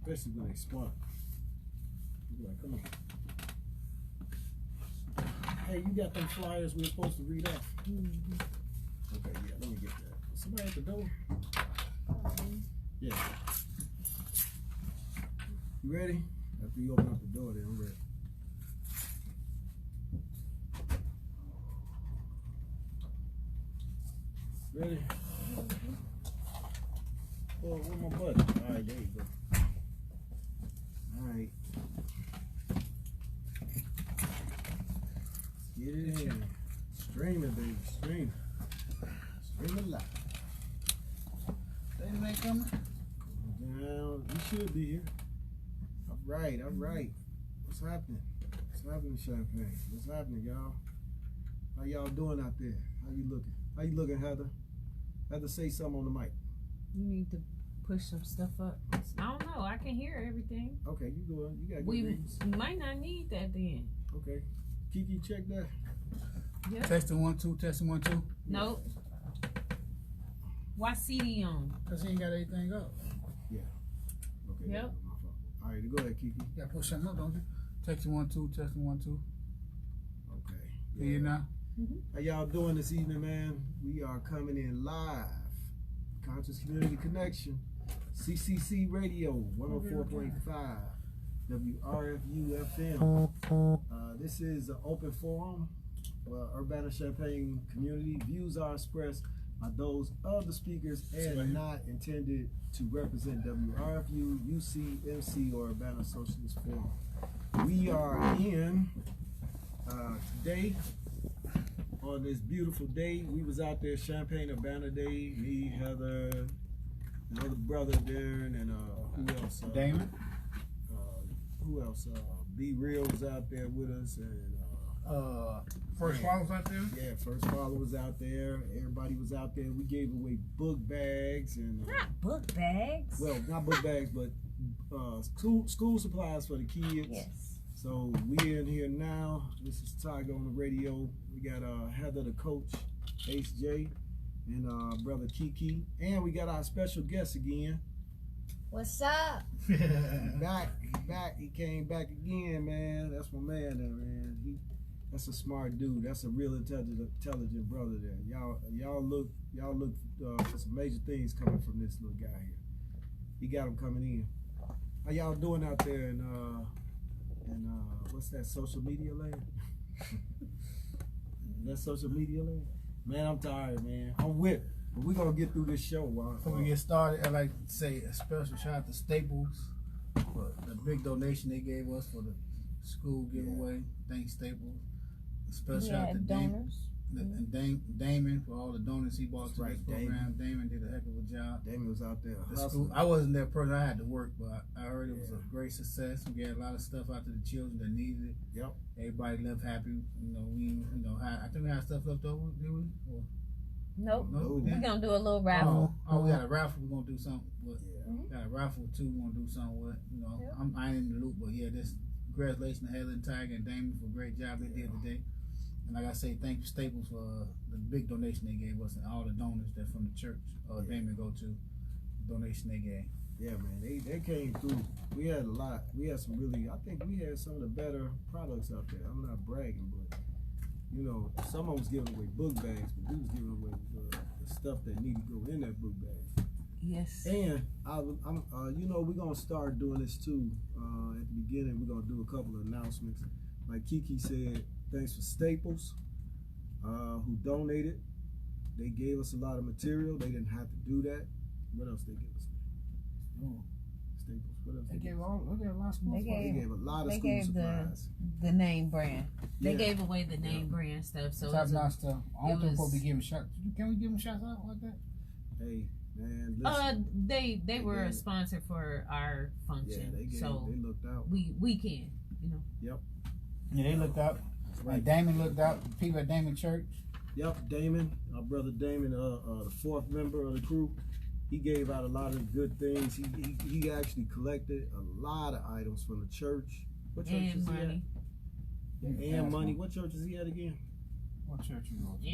especially when they smart. You like, come on. Hey, you got them flyers we're supposed to read off? Okay, yeah, let me get that. Somebody at the door? Yeah. You ready? After you open up the door, then I'm ready. Ready? Oh, where's my button? All right, there you go. All right. Get it in. Stream it, baby. Stream. Stream it live. Ain't coming? Down. You should be here. All right, all right. What's happening? What's happening, Champagne? What's happening, y'all? How y'all doing out there? How you looking? How you looking, Heather? Heather, say something on the mic. You need to push some stuff up. I don't know. I can hear everything. Okay, you good. You got good We reads. might not need that then. Okay. Kiki, check that. Yeah. Testing 1 2, testing 1 2. Nope. Why CD on? Cause he ain't got anything up. Yeah. Okay. Yep. That's my fault. All right, go ahead, Kiki. You gotta push something up, don't you? Testing 1 2, testing 1 2. Okay. Hear you now? How y'all doing this evening, man? We are coming in live. Conscious Community Connection. CCC Radio 104.5. WRFU FM. This is an open forum. Urbana-Champaign community views are expressed by those of the speakers and not intended to represent WRFU, UC, MC, or Urbana Socialist Forum. We are in today, on this beautiful day. We was out there, Champaign Urbana Day, me, Heather, the other brother Darren, and who else? Damon. Who else? Be Real was out there with us, and First Followers out there? yeah, First Follow was out there. Everybody was out there. We gave away book bags and Not book bags. well, not book bags, but school supplies for the kids. Yes. So we in here now. This is Tiger on the radio. We got Heather the coach, Ace J, and brother Kiki, and we got our special guest again. What's up? Back. He came back again, man. That's my man there, man. That's a smart dude. That's a real intelligent brother there. Y'all look for some major things coming from this little guy here. He got him coming in. How y'all doing out there in what's that, social media land? That social media land? Man, I'm tired, man. I'm whipped. But we're gonna get through this show. Before we get started, I'd like to say a special shout out to Staples for the big donation they gave us for the school giveaway. Thanks, Staples. A special shout out to donors. Damon for all the donuts he bought to Right, this program. Damon did a heck of a job. Damon was out there The school, hustling. I wasn't that person. I had to work, but I heard it was a great success. We got a lot of stuff out to the children that needed it. Yep. Everybody left happy. I think we had stuff left over. Did we? Or, Nope. no, we We're didn't. gonna do a little raffle. Oh, we got a raffle. We're gonna do something with. Yeah. Got a raffle too. We're gonna do something with. I ain't in the loop, but yeah, this congratulations to Helen, Tiger, and Damon for a great job they did today. And like I say, thank you Staples for the big donation they gave us and all the donors that from the church Damon go to. The donation they gave. Yeah, man, they came through. We had a lot. We had some really. I think we had some of the better products out there. I'm not bragging, but someone was giving away book bags, but we was giving away the stuff that needed to go in that book bag. Yes. And we're gonna start doing this too. At the beginning, we're gonna do a couple of announcements. Like Kiki said, thanks for Staples, who donated. They gave us a lot of material. They didn't have to do that. What else they gave us? Staples. What else? They gave a lot of school They supplies. They gave a lot of They school gave supplies. the name brand. They Yeah. gave away the name brand stuff. So Top it's notch stuff. I don't think we'll be was- giving shots. Can we give them shots out like that? Hey, man, listen. they were gave- a sponsor for our Yeah, function. they So looked out. we can, Yep. Yeah, they looked out. Right. Damon looked out. People at Damon Church. Yep, Damon, our brother Damon, the fourth member of the crew, he gave out a lot of good things. He actually collected a lot of items from the church. What church and is money. he at? And money. What church is he at again? What church you go to?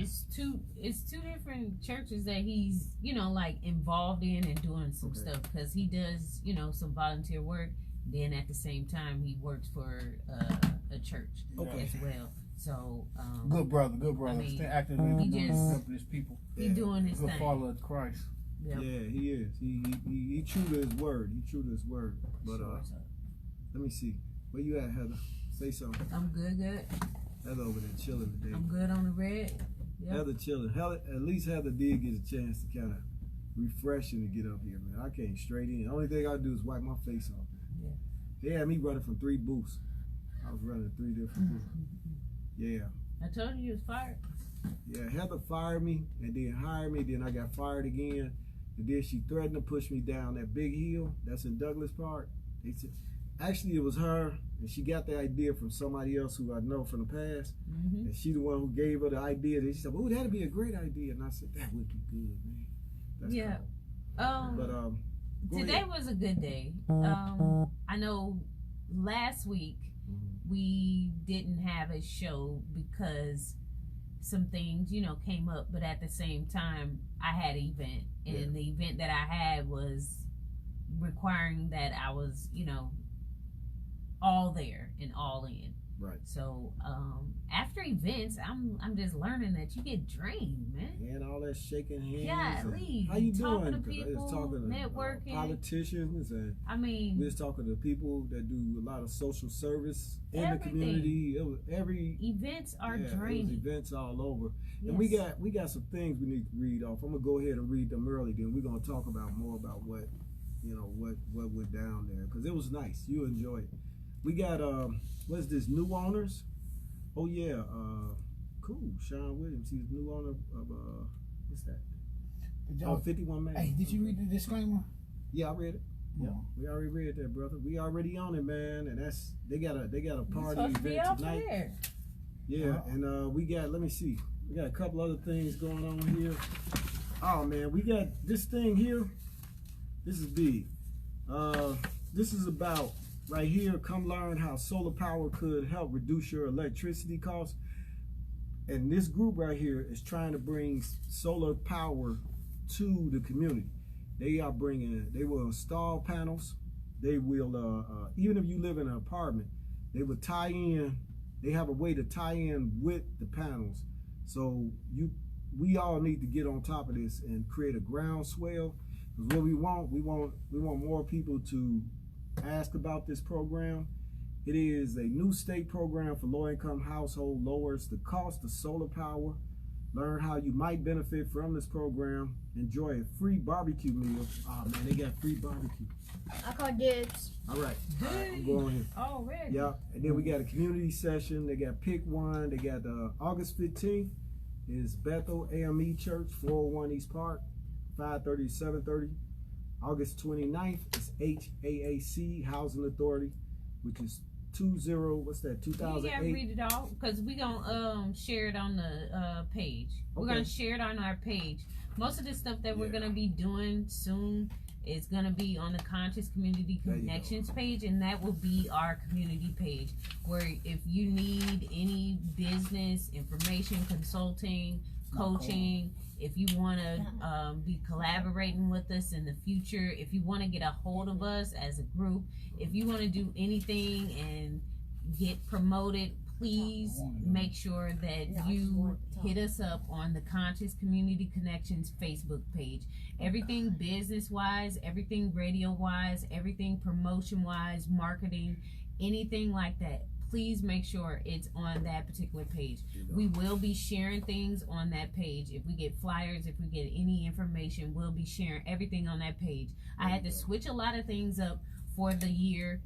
It's two different churches that he's, like involved in and doing some stuff, because he does, some volunteer work. Then at the same time he works for a church as well. So good brother. I mean, stay active in his people. He doing his good thing. follower of Christ. Yep. Yeah, he is. He true to his word. But let me see. Where you at, Heather? Say something. I'm good. Heather over there chilling today. I'm good on the red. Yep. Heather chilling. At least Heather did get a chance to kind of refreshing to get up here, man. I came straight in. The only thing I do is wipe my face off. Yeah. They had me running from 3 booths. I was running 3 different booths. Yeah. I told you was fired. Yeah, Heather fired me and then hired me. Then I got fired again. And then she threatened to push me down that big hill that's in Douglas Park. They said, actually, it was her, and she got the idea from somebody else who I know from the past. Mm-hmm. And she the one who gave her the idea. And she said, "Oh, that'd be a great idea." And I said, "That would be good, man." That's yeah. Cool. But today ahead. was a good day. I know last week we didn't have a show because some things, came up. But at the same time, I had an event, and the event that I had was requiring that I was, all there and all in. Right. So after events, I'm just learning that you get drained, man. And all that shaking hands. Yeah, leave. How you talking doing? to people, talking to networking, politicians, and we're just talking to people that do a lot of social service in everything. the community. It was Events are it was draining. events all over. Yes. And we got some things we need to read off. I'm gonna go ahead and read them early. Then we're gonna talk about more about what went down there, because it was nice. You enjoy it. We got what's this, new owners? Oh yeah, cool. Sean Williams, he's the new owner of what's that? 51 Man. Hey, did you read the disclaimer? Yeah, I read it. Yeah, we already read that, brother. We already on it, man. And they got a party event tonight. There. Yeah, and we got, let me see, we got a couple other things going on here. Oh man, we got this thing here. This is big. This is about right here. Come learn how solar power could help reduce your electricity costs. And this group right here is trying to bring solar power to the community. They will install panels. They will, even if you live in an apartment, they will tie in. They have a way to tie in with the panels. So we all need to get on top of this and create a groundswell. Because what we want more people to ask about this program. It is a new state program for low-income household, lowers the cost of solar power. Learn how you might benefit from this program. Enjoy a free barbecue meal. Oh man, they got free barbecue. I call dibs. All right, I'm going here. Already. Yeah, and then we got a community session. They got pick one. They got August 15th is Bethel AME Church, 401 East Park, 5:30 to 7:30. August 29th is HAAC Housing Authority, which is 2008. You gotta read it all, because we're gonna share it on the page. We're gonna share it on our page. Most of the stuff that we're gonna be doing soon is gonna be on the Conscious Community Connections page, and that will be our community page, where if you need any business information, consulting, coaching, if you want to be collaborating with us in the future, if you want to get a hold of us as a group, if you want to do anything and get promoted, please make sure that you hit us up on the Conscious Community Connections Facebook page. Everything business-wise, everything radio-wise, everything promotion-wise, marketing, anything like that, please make sure it's on that particular page. We will be sharing things on that page. If we get flyers, if we get any information, we'll be sharing everything on that page. I had to switch a lot of things up for the year,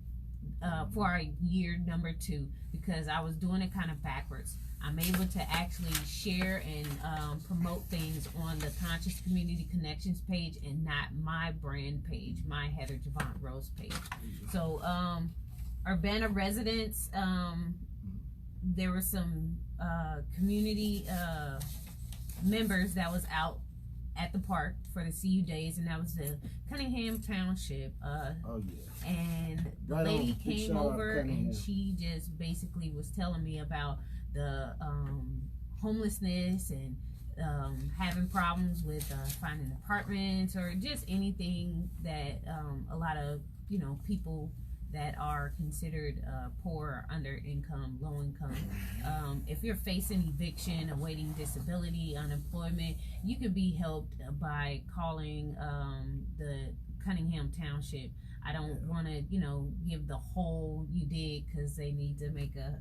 for our year number 2, because I was doing it kind of backwards. I'm able to actually share and promote things on the Conscious Community Connections page and not my brand page, my Heather Javant Rose page. So, Urbana residents, there were some community members that was out at the park for the CU days, and that was the Cunningham Township. And the lady came over and she just basically was telling me about the homelessness and having problems with finding apartments or just anything that a lot of people that are considered poor, under income, low income. If you're facing eviction, awaiting disability, unemployment, you can be helped by calling the Cunningham Township. I don't want to, give the whole you did because they need to make a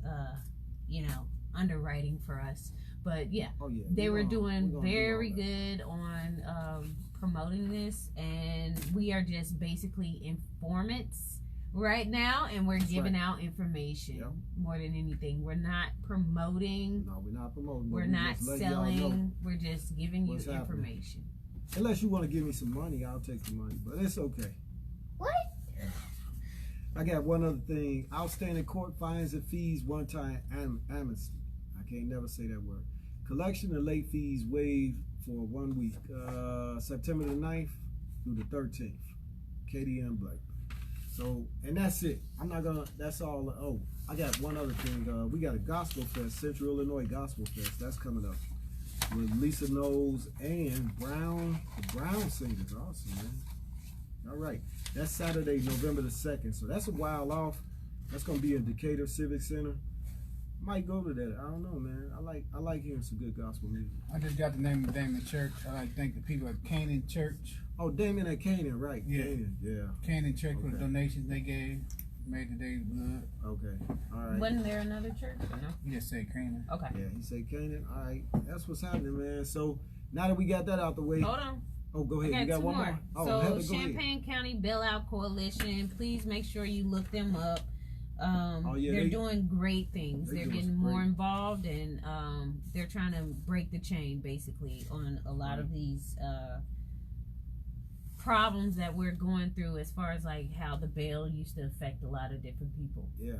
underwriting for us. But yeah, they were doing very good on promoting this, and we are just basically informants right now, and we're giving out information more than anything. We're not promoting. No, we're not promoting. We're not selling. We're just giving you information. Unless you want to give me some money, I'll take the money, but it's okay. What? I got one other thing. Outstanding court fines and fees, one-time amnesty. I can't never say that word. Collection of late fees waived for 1 week, September the 9th through the 13th. KDM Black. So, and that's it. I'm not gonna, that's all. Oh, I got one other thing. We got a gospel fest, Central Illinois Gospel Fest. That's coming up with Lisa Knowles and Brown, the Brown Singers. Awesome, man. All right. That's Saturday, November the 2nd. So that's a while off. That's gonna be in Decatur Civic Center. Might go to that. I don't know, man. I like hearing some good gospel music. I just got the name of Damon Church. I like to thank the people at Canaan Church. Oh, Damon at Canaan, right? Yeah. Canaan, yeah. Canaan Church for the donations they gave. Made the day good. Okay. All right. Wasn't there another church? Or no? You just said Canaan. Okay. Yeah, he said Canaan. All right. That's what's happening, man. So now that we got that out the way. Hold on. Oh, go ahead. I got You got two one more. Oh, so Heather, go Champaign County Bailout Coalition, please make sure you look them up. Yeah, they're doing great things. They're getting more great. involved, and they're trying to break the chain basically on a lot of these problems that we're going through, as far as like how the bail used to affect a lot of different people. Yeah.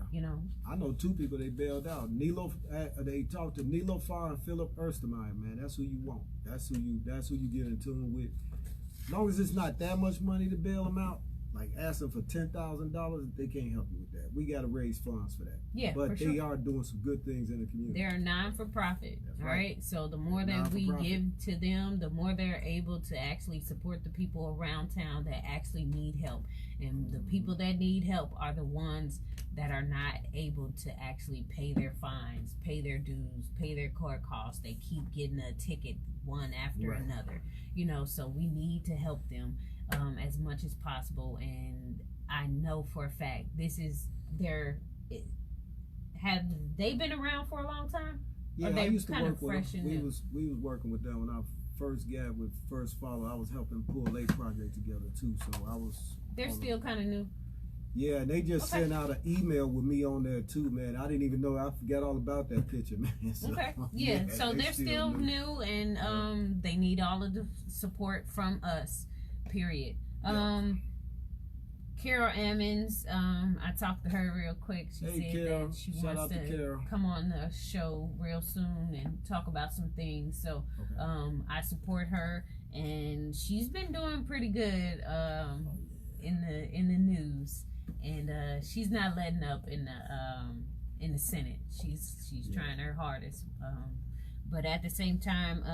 I know two people they bailed out. They talked to Nilo Farr and Philip Erstemeyer, man. That's who you want. That's who you get in tune with. As long as it's not that much money to bail them out, like asking for $10,000, they can't help you with that. We got to raise funds for that. Yeah, but for they sure. are doing some good things in the community. They're non-for-profit, That's right? So the more that we give to them, the more they're able to actually support the people around town that actually need help. And the people that need help are the ones that are not able to actually pay their fines, pay their dues, pay their court costs. They keep getting a ticket one after another. So we need to help them as much as possible. And I know for a fact have they been around for a long time? Yeah, I used to work with them. We was working with them when I first got with First Follow. I was helping pull a project together too, so I was. They're still kind of new. Yeah, and they just sent out an email with me on there too, man. I didn't even know. I forgot all about that picture, man. So, okay. Yeah, so they're still new, and they need all of the support from us. Period. Carol Ammons, I talked to her real quick. She said Carol. that she Shout wants to come on the show real soon and talk about some things. So I support her, and she's been doing pretty good in the news, and she's not letting up in the Senate. She's trying her hardest, but at the same time,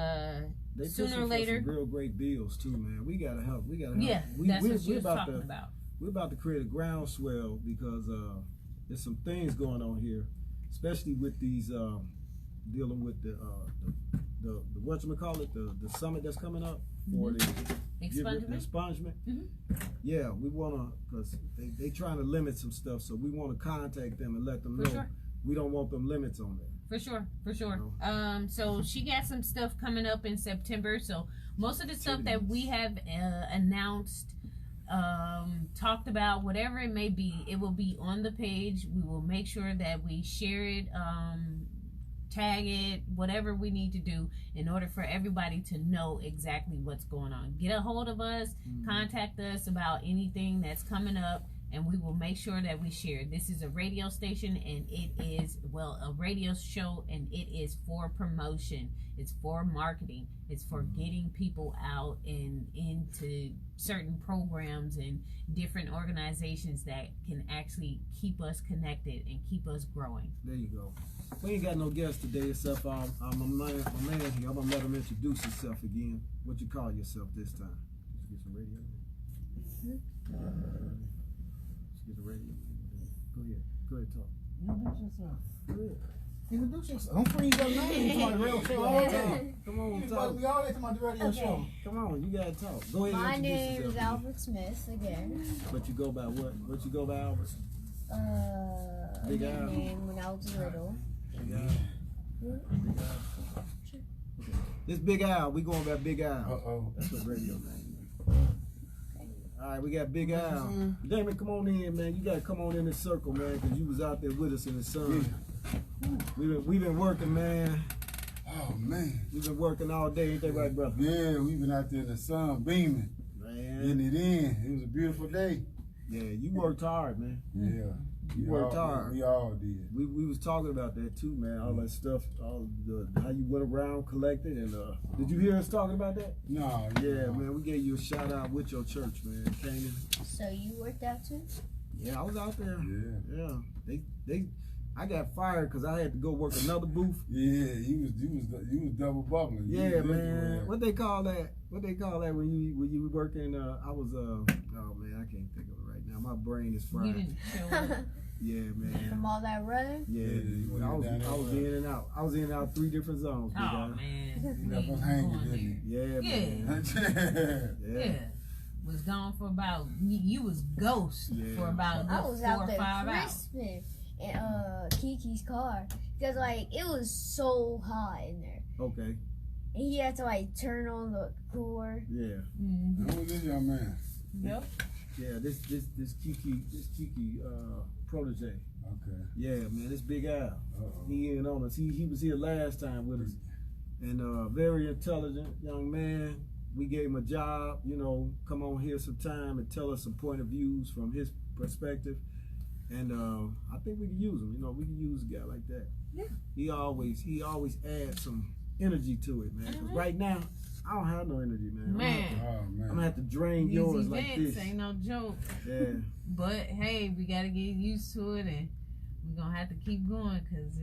they sooner or later, some real great bills too, man. We gotta help. Yeah, that's what she was talking about. We're about to create a groundswell because there's some things going on here, especially with these dealing with the whatchamacallit, the summit that's coming up for the expungement. Yeah, we wanna, because they trying to limit some stuff, so we want to contact them and let them know we don't want them limits on there. For sure. So she got some stuff coming up in September. So most of the stuff that we have announced, talked about, whatever it may be, it will be on the page. We will make sure that we share it, tag it, whatever we need to do in order for everybody to know exactly what's going on. Get a hold of us, contact us about anything that's coming up, and we will make sure that we share. This is a radio station, and it is, well, a radio show, and it is for promotion. It's for marketing. It's for getting people out and into certain programs and different organizations that can actually keep us connected and keep us growing. There you go. We ain't got no guests today except my man here. I'm gonna let him introduce himself again. What you call yourself this time? Let's get some radio. Let's get the radio. Go ahead, talk. Introduce yourself. Go ahead. Introduce yourself. I'm freezing up now. You talking radio show all the time. Come on, You talk. we always talking about the radio show. Come on, you gotta talk. Go ahead. My and name introduce is yourself. Albert Smith again. But you go by what? What you go by, Albert? A Big Al. name when I was little. Big Al. Big Al. Okay. This Big Al. We going by Big Al. That's what radio name is. All right, we got Big Al. Damon, come on in, man. You gotta come on in this circle, man, because you was out there with us in the sun. We've been working, man. Oh man, We've been working all day, ain't that right, brother? yeah, we've been out there in the sun beaming, Man. getting it in. It was a beautiful day. Yeah, you worked hard, man. Yeah, You worked hard. We all did. We was talking about that too, man. All that stuff, all the how you went around collected, and did you hear us talking about that? No, Yeah, man. We gave you a shout out with your church, man. Canaan. So you worked out too? Yeah, I was out there. Yeah, Yeah, I got fired because I had to go work another booth. yeah. You was double bubbling. You Yeah, was man. everywhere. What they call that? What they call that when you were working? I was oh man, I can't think of it right now. My brain is You fried. didn't show up. Yeah, man. From all that running? Yeah, you I was down there, in and out. I was in and out 3 different zones. Big Oh guy. man, You left us hanging, didn't Yeah, Yeah. man. yeah. Was gone for about, you was ghost Yeah. for about I what, was 4 out or there 5 hours. crisping in Kiki's car. Because, like, it was so hot in there. Okay. And he had to, like, turn on the cooler. Yeah. Mm-hmm. Who was this young man? Yep. Yeah. This Kiki protege. Okay. Yeah, man. This Big Al. Uh-oh. He in on us. He was here last time with us, and very intelligent young man. We gave him a job. You know, come on here sometime and tell us some point of views from his perspective. And I think we can use him. You know, we can use a guy like that. Yeah. He always adds some energy to it, man. 'Cause right now, I don't have no energy, man. Man. Oh I'm man. gonna have to drain These yours events like this. ain't no joke. Yeah. But hey, we gotta get used to it, and we're gonna have to keep going, because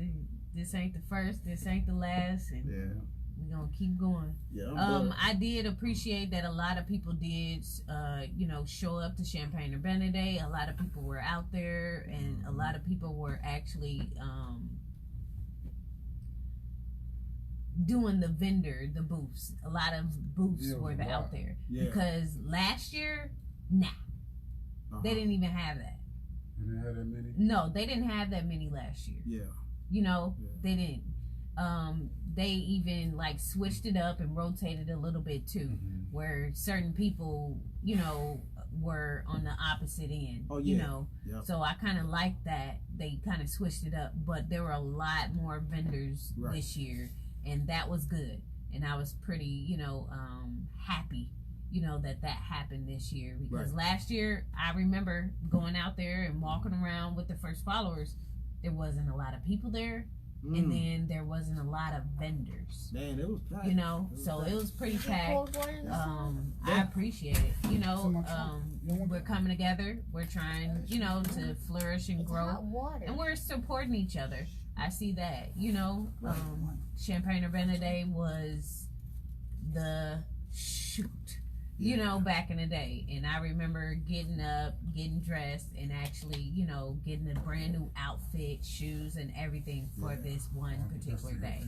this ain't the first, this ain't the last, and Yeah. we're gonna keep going. Yeah. I did appreciate that a lot of people did, show up to Champagne Urbana Day. A lot of people were out there, and a lot of people were actually doing the booths. A lot of booths Yeah, were wow. out there. Yeah. Because last year, Uh-huh. they didn't even have that. You didn't have that many? No, they didn't have that many last year. Yeah. You know, Yeah. they didn't. They even like switched it up and rotated a little bit too, Mhm. where certain people, were on the opposite end. Oh, You yeah. know, Yep. so I kind of like that they kind of switched it up, but there were a lot more vendors Right. this year, and that was good. And I was pretty, happy, that happened this year, because Right. last year I remember going out there and walking around with the first followers. There wasn't a lot of people there, and then there wasn't a lot of vendors. Man, it was packed. So it was pretty Did you packed. pour one in the sun? I appreciate it. We're coming together. We're trying, to flourish and It's grow, hot water. and we're supporting each other. I see that. Champagne Urbana Day was the shoot. Back in the day, and I remember getting up, getting dressed, and actually, getting a brand new outfit, shoes, and everything for this one particular day.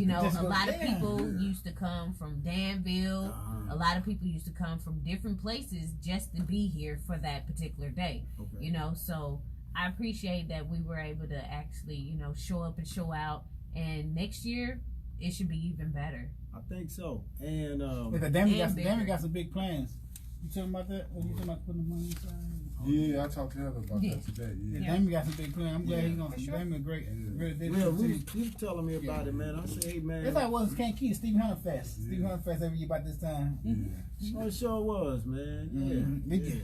A lot of people used to come from Danville. Uh-huh. A lot of people used to come from different places just to be here for that particular day. Okay. So I appreciate that we were able to actually, show up and show out. And next year, it should be even better. I think so. And Yeah, Damon bigger. got some big plans. You talking about that? When you talking about putting the money aside? Yeah, I talked to Heather about Yeah. that today. Yeah, Yeah. Damon got some big plans. I'm glad Yeah. he's gonna. For sure. Damon great. Really did. yeah, he was telling me about it, man. I said, hey, man. It's like was can't keep Stephen Hunter Fest. Stephen Hunter Fest every year about this time. Yeah. Oh, it sure was, man. Yeah. Mhm. yeah.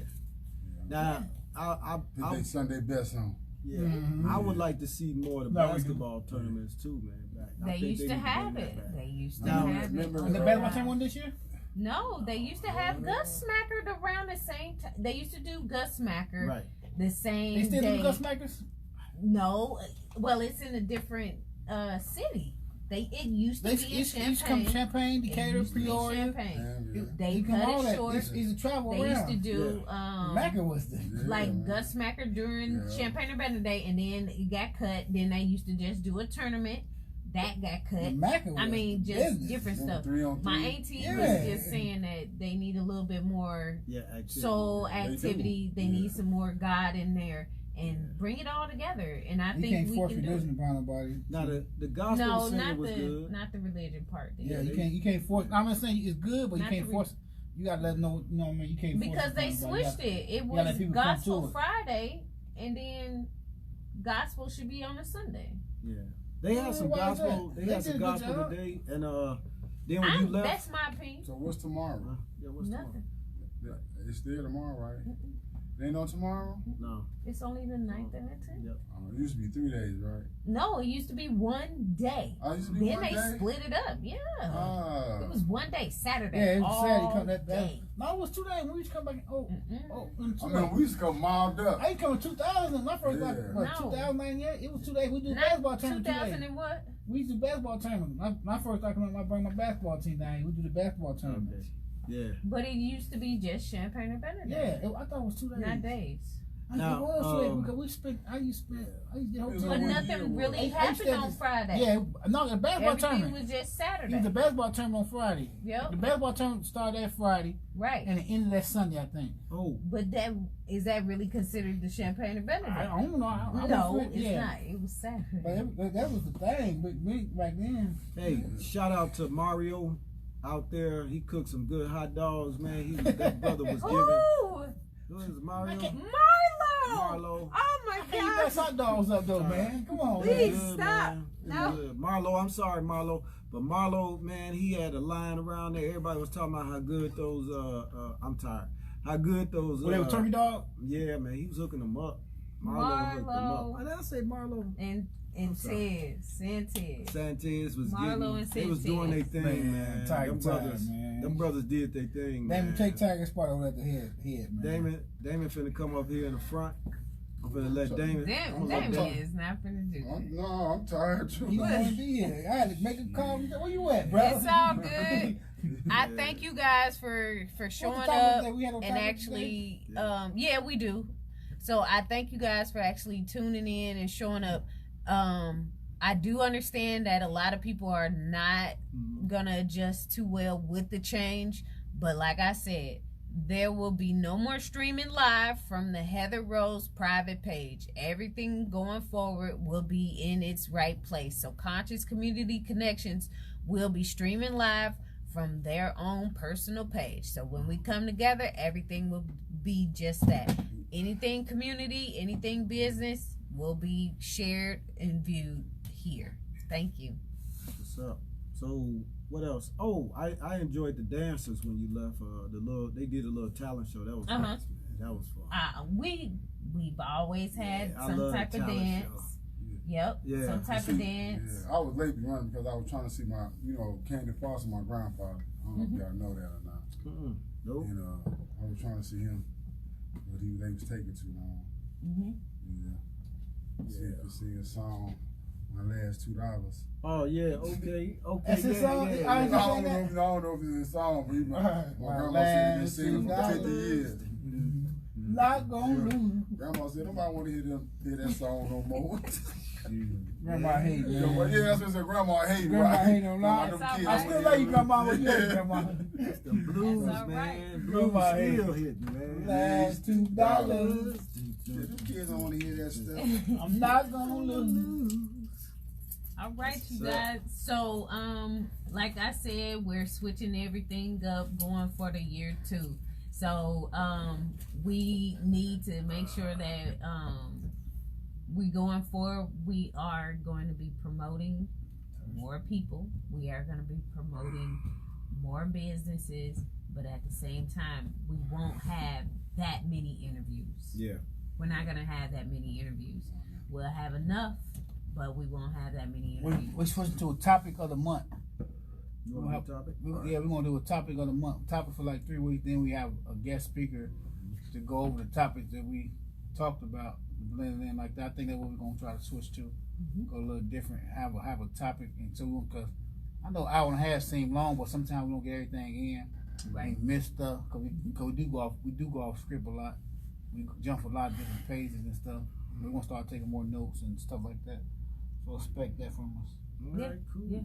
Now, Put they Sunday best on. Yeah, Mhm. I would like to see more of the No, we basketball tournaments too, man. They used to have it. They used to Now, have it. remember- And the basketball team won this year? No, they used to have Gus Smacker around the same time. They used to do Gus Smacker Right. the same They still day. do Gus Makers? No, well, it's in a different city. It used to They be in used to come Champaign. Champagne, It Decatur, used to be Peoria. Champagne. Damn, yeah. They You come cut all it that. short. It's a travel They around. used to do Macker was the. Yeah, like man. Gus Smacker during Yeah. Champagne and Banner Day, and then it got cut. Then they used to just do a tournament that got cut. Macker was I mean, the just business. different Them stuff. 3-on-3. My auntie Yeah. was just saying that they need a little bit more Yeah, activity. soul They do. activity. They Yeah. need some more God in there and bring it all together. And I You think can't we force can do religion it. upon nobody. Now the gospel No, singer not was the good. not the religion part. Yeah, they- you can't force. I'm not saying it's good, but you Not can't the force. You gotta let them know. You know what I mean? You can't force Because it they upon nobody. switched it. It gotta was let people come Gospel to it. Friday, and then Gospel should be on a Sunday. Yeah, they had some Why is that? gospel. They They had did some a good gospel job. today, and then when you left, That's my opinion. So what's tomorrow? yeah, what's tomorrow? Nothing. Yeah, it's still tomorrow, right? They ain't no tomorrow? No, It's only the 9th and the 10th. It used to be 3 days, right? No, it used to be one day. Oh, it used to be Then one they day? split it up. Yeah. Ah. It was one day, Saturday. Yeah, it was all Saturday. Come that day. No, it was 2 days. We used to come back. Oh, Mm-mm. I mean, we used to come mobbed up. I ain't coming 2000. My first Yeah. what, No. 2098? It was 2 days. We do Not basketball tournament 2 2000 days. and what? We used to do basketball tournament. My first I come I bring my basketball team down here. We do the basketball tournament. okay, yeah. But it used to be just Champagne and Benedict. Yeah, I thought it was 2 days. Not days. It was 2 days Now, because we spent. I used to It was hotel. But one nothing year really was. happened I on used to- Friday. Yeah, no, the basketball Everything tournament. was just It was Saturday. the basketball tournament on Friday. Yep. The basketball tournament started that Friday Right. and it ended that Sunday, I think. Oh, But is that really considered the Champagne and Benedict? I don't know. I No, was it's yeah. not. It was Saturday. But that was the thing. But me back then. hey, shout out to Mario out there. He cooked some good hot dogs, man. That brother was giving. Ooh, Who is Mario? Marlo! Marlo. Oh my Hey, you got gosh! hot dogs up though, man. Come on, Please. man. Good, stop. man. It No. was good. Marlo, I'm sorry, Marlo, but Marlo, man, he had a line around there. Everybody was talking about how good those. I'm tired. How good those. Well, they were turkey dog. Yeah, man, he was hooking them up. Marlo hooked them up. Marlo. Why did I say Marlo? And sorry. Sanchez. Sanchez was Marlo getting. and They was doing their thing, man. Tiger Them time, brothers, man. them brothers did their thing, man. Damon, take Tiger's spot over at the head, man. Damon finna come up here in the front. I'm finna let Damon. Damon is not finna do that. No, I'm tired too. He don't want to be here. I had to make a call. Where you at, bro? It's all good. I thank you guys for showing up and actually, yeah, we do. So I thank you guys for actually tuning in and showing up. I do understand that a lot of people are not gonna adjust too well with the change, but like I said, there will be no more streaming live from the Heather Rose private page. Everything going forward will be in its right place. So Conscious Community Connections will be streaming live from their own personal page. So when we come together, everything will be just that. Anything community, anything business will be shared and viewed here. Thank you. What's up? So what else? Oh, I enjoyed the dancers when you left. They did a little talent show. That was nice, man. That was fun. We've always had Yeah, I some love type of talent dance. show. Yep. Yeah. Some type of dance. Yeah, I was late running because I was trying to see my, Candy Foster, my grandfather. I don't know if y'all know that or not. Nope. And I was trying to see him, but they was taking too long. Yeah. See a song. My last $2. Oh yeah. Okay. That's his song? Yeah, I I yeah. don't know if it's a song, but my grandma said he's been singing for 50 years. Not gonna lose. Grandma said nobody want to hear that song no more. Grandma hate, Yeah, man. well, yeah, that's what I said. Grandma hate, Grandma right? hate no lie. Them I kids I don't still hear love you, it. Grandma. What you at, Grandma? It's the blues, That's all man. right. Blues Grandma still hate. hitting, man. Last $2. Yeah, them kids don't want to hear that stuff. I'm not gonna lose. All right, you guys. So, like I said, we're switching everything up going for the year 2. So, we need to make sure that we going forward. We are going to be promoting more people. We are going to be promoting more businesses, but at the same time, we won't have that many interviews. Yeah. We're not gonna have that many interviews. We'll have enough, but we won't have that many interviews. We're switching to a topic of the month. You want to have a topic? Yeah, we're gonna do a topic of the month. Topic for like 3 weeks. Then we have a guest speaker to go over the topics that we talked about, blend it in like that. I think that's what we're gonna try to switch to. Go a little different. Have a topic, and so because I know hour and a half seem long, but sometimes we don't get everything in. Right. We miss stuff because we do go off script a lot. We jump a lot of different pages and stuff. We're gonna start taking more notes and stuff like that. So expect that from us. All right, cool. Yeah.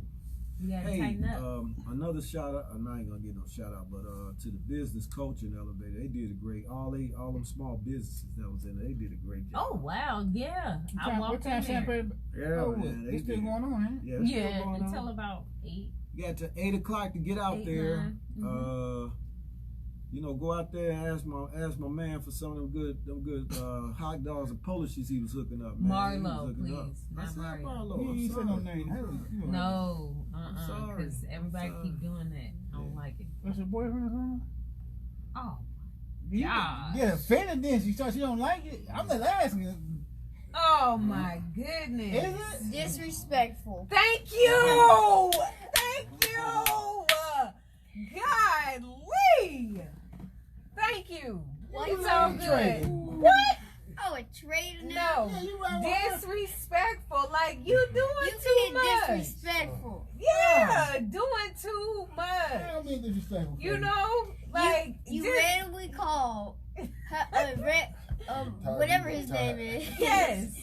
You gotta Hey, tighten up. another shout out. I'm not gonna get no shout out, but to the business coaching elevator, they did a great. All them small businesses that was in there, they did a great job. Oh wow, yeah. I What walked time in there. Champagne? Yeah, Oh, man, they it's still did. going on, huh? Yeah, it's still Yeah, going until on. about 8. You got to 8 o'clock to get out 8, there. 9. Go out there and ask my man for some of them good hot dogs and Polishes he was hooking up. Man. He was Marlo, hooking up. please. I Not said Mario. Marlo. You I'm ain't said no sorry. name. No, sorry. because everybody I'm keep sorry. doing that. I don't like it. That's your boyfriend or something? Oh, You gosh. get offended then. She thought she don't like it. I'm just asking. oh my goodness. Is it? Disrespectful. Thank you. Thank you. Golly. Thank you. Why It's you so ain't good. trading? What? Oh, a traitor now? No. Yeah, you right, right. Disrespectful. Like you doing You too being much. disrespectful. Yeah, doing too I much. don't mean disrespectful. You know, like You just- randomly called whatever his name is. yes.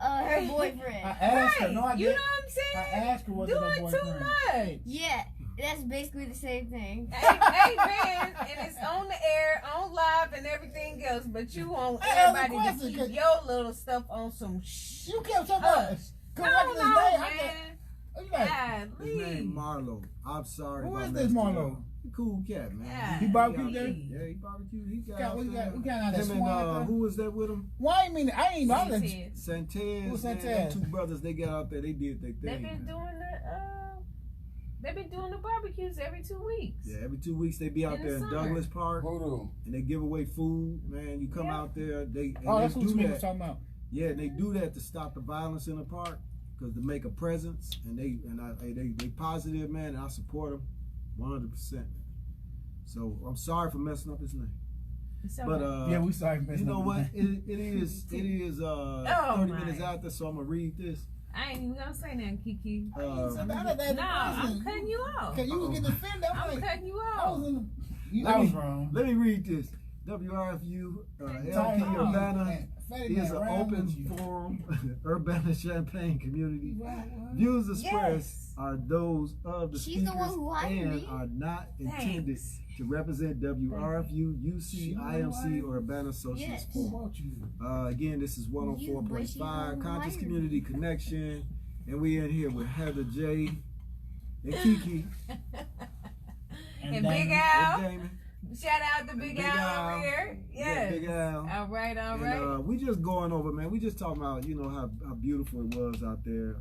Her boyfriend. I asked her. Right. No, I You didn't. know what I'm I saying? asked her was it her Doing too boyfriend. much. Yeah, that's basically the same thing. Hey man, and it's on the air, on live, and everything else. But you want I have a everybody to question, keep 'cause- your little stuff on some You kept talking Huh. about No, correct his no, name. man. I'm like, His name Golly. Marlo. I'm sorry. Who if I is messed this it Marlo? up. He cool cat, man. Yeah. He barbecued Golly. there? Yeah, he barbecued. He got. we got out that him and swine. who was that with him? Why ain't mean? I ain't know. I was Sanchez. Santez. Who's man, Santez? them two brothers, they got out there. They did their They've thing. been man. doing they've been doing the barbecues every 2 weeks. Yeah, every 2 weeks they be out In there the in summer. Douglas Park, Voodoo. and they give away food. Man, you come Yeah. out there. They that's what do Smith that. was talking about. Yeah, and they do that to stop the violence in the park, because to make a presence, and they positive, man, and I support them 100%. So I'm sorry for messing up his name, So, but Yeah, we sorry. you know what? It is 30 my. minutes out there, so I'm gonna read this. I ain't even gonna say nothing, Kiki. Uh, No, I'm cutting you off. Okay, you was getting offended. I'm like, cutting you I was off. in the. Let I was me- wrong. Let me read this. WRFU LP Urbana is an open forum, Urbana-Champaign community. Views expressed Yes. are those of the She's the speakers one who hired and me. are not intended Thanks. to represent WRFU, UC, IMC, or Urbana Socialist Yes. Forum. Again, this is You, but she 104.5 don't Conscious hire Community Connection, and we in here with Heather J. and Kiki And Big and Al. Damon. Shout out to Big Big Al Al. over here. Yeah, Yes. Big Al. All right, all And, right. we just going over, man. We just talking about, how beautiful it was out there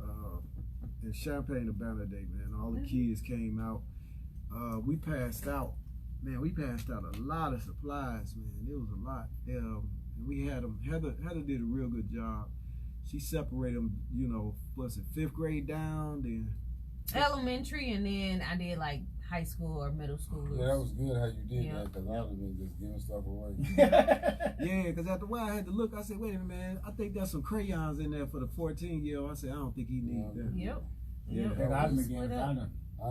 in Champaign, Urbana Day, man. All the kids came out. We passed out, man. We passed out a lot of supplies, man. It was a lot. And we had them. Heather did a real good job. She separated them, was it 5th grade down? Then Elementary, and then I did like high school or middle school. Yeah, that was good how you did Yeah. that, because I would have been just giving stuff away. yeah, because after a while I had to look. I said, wait a minute, man. I think there's some crayons in there for the 14-year-old. I said, I don't think he needs that. Yep. Yeah. Yep. And I've We been split getting up. I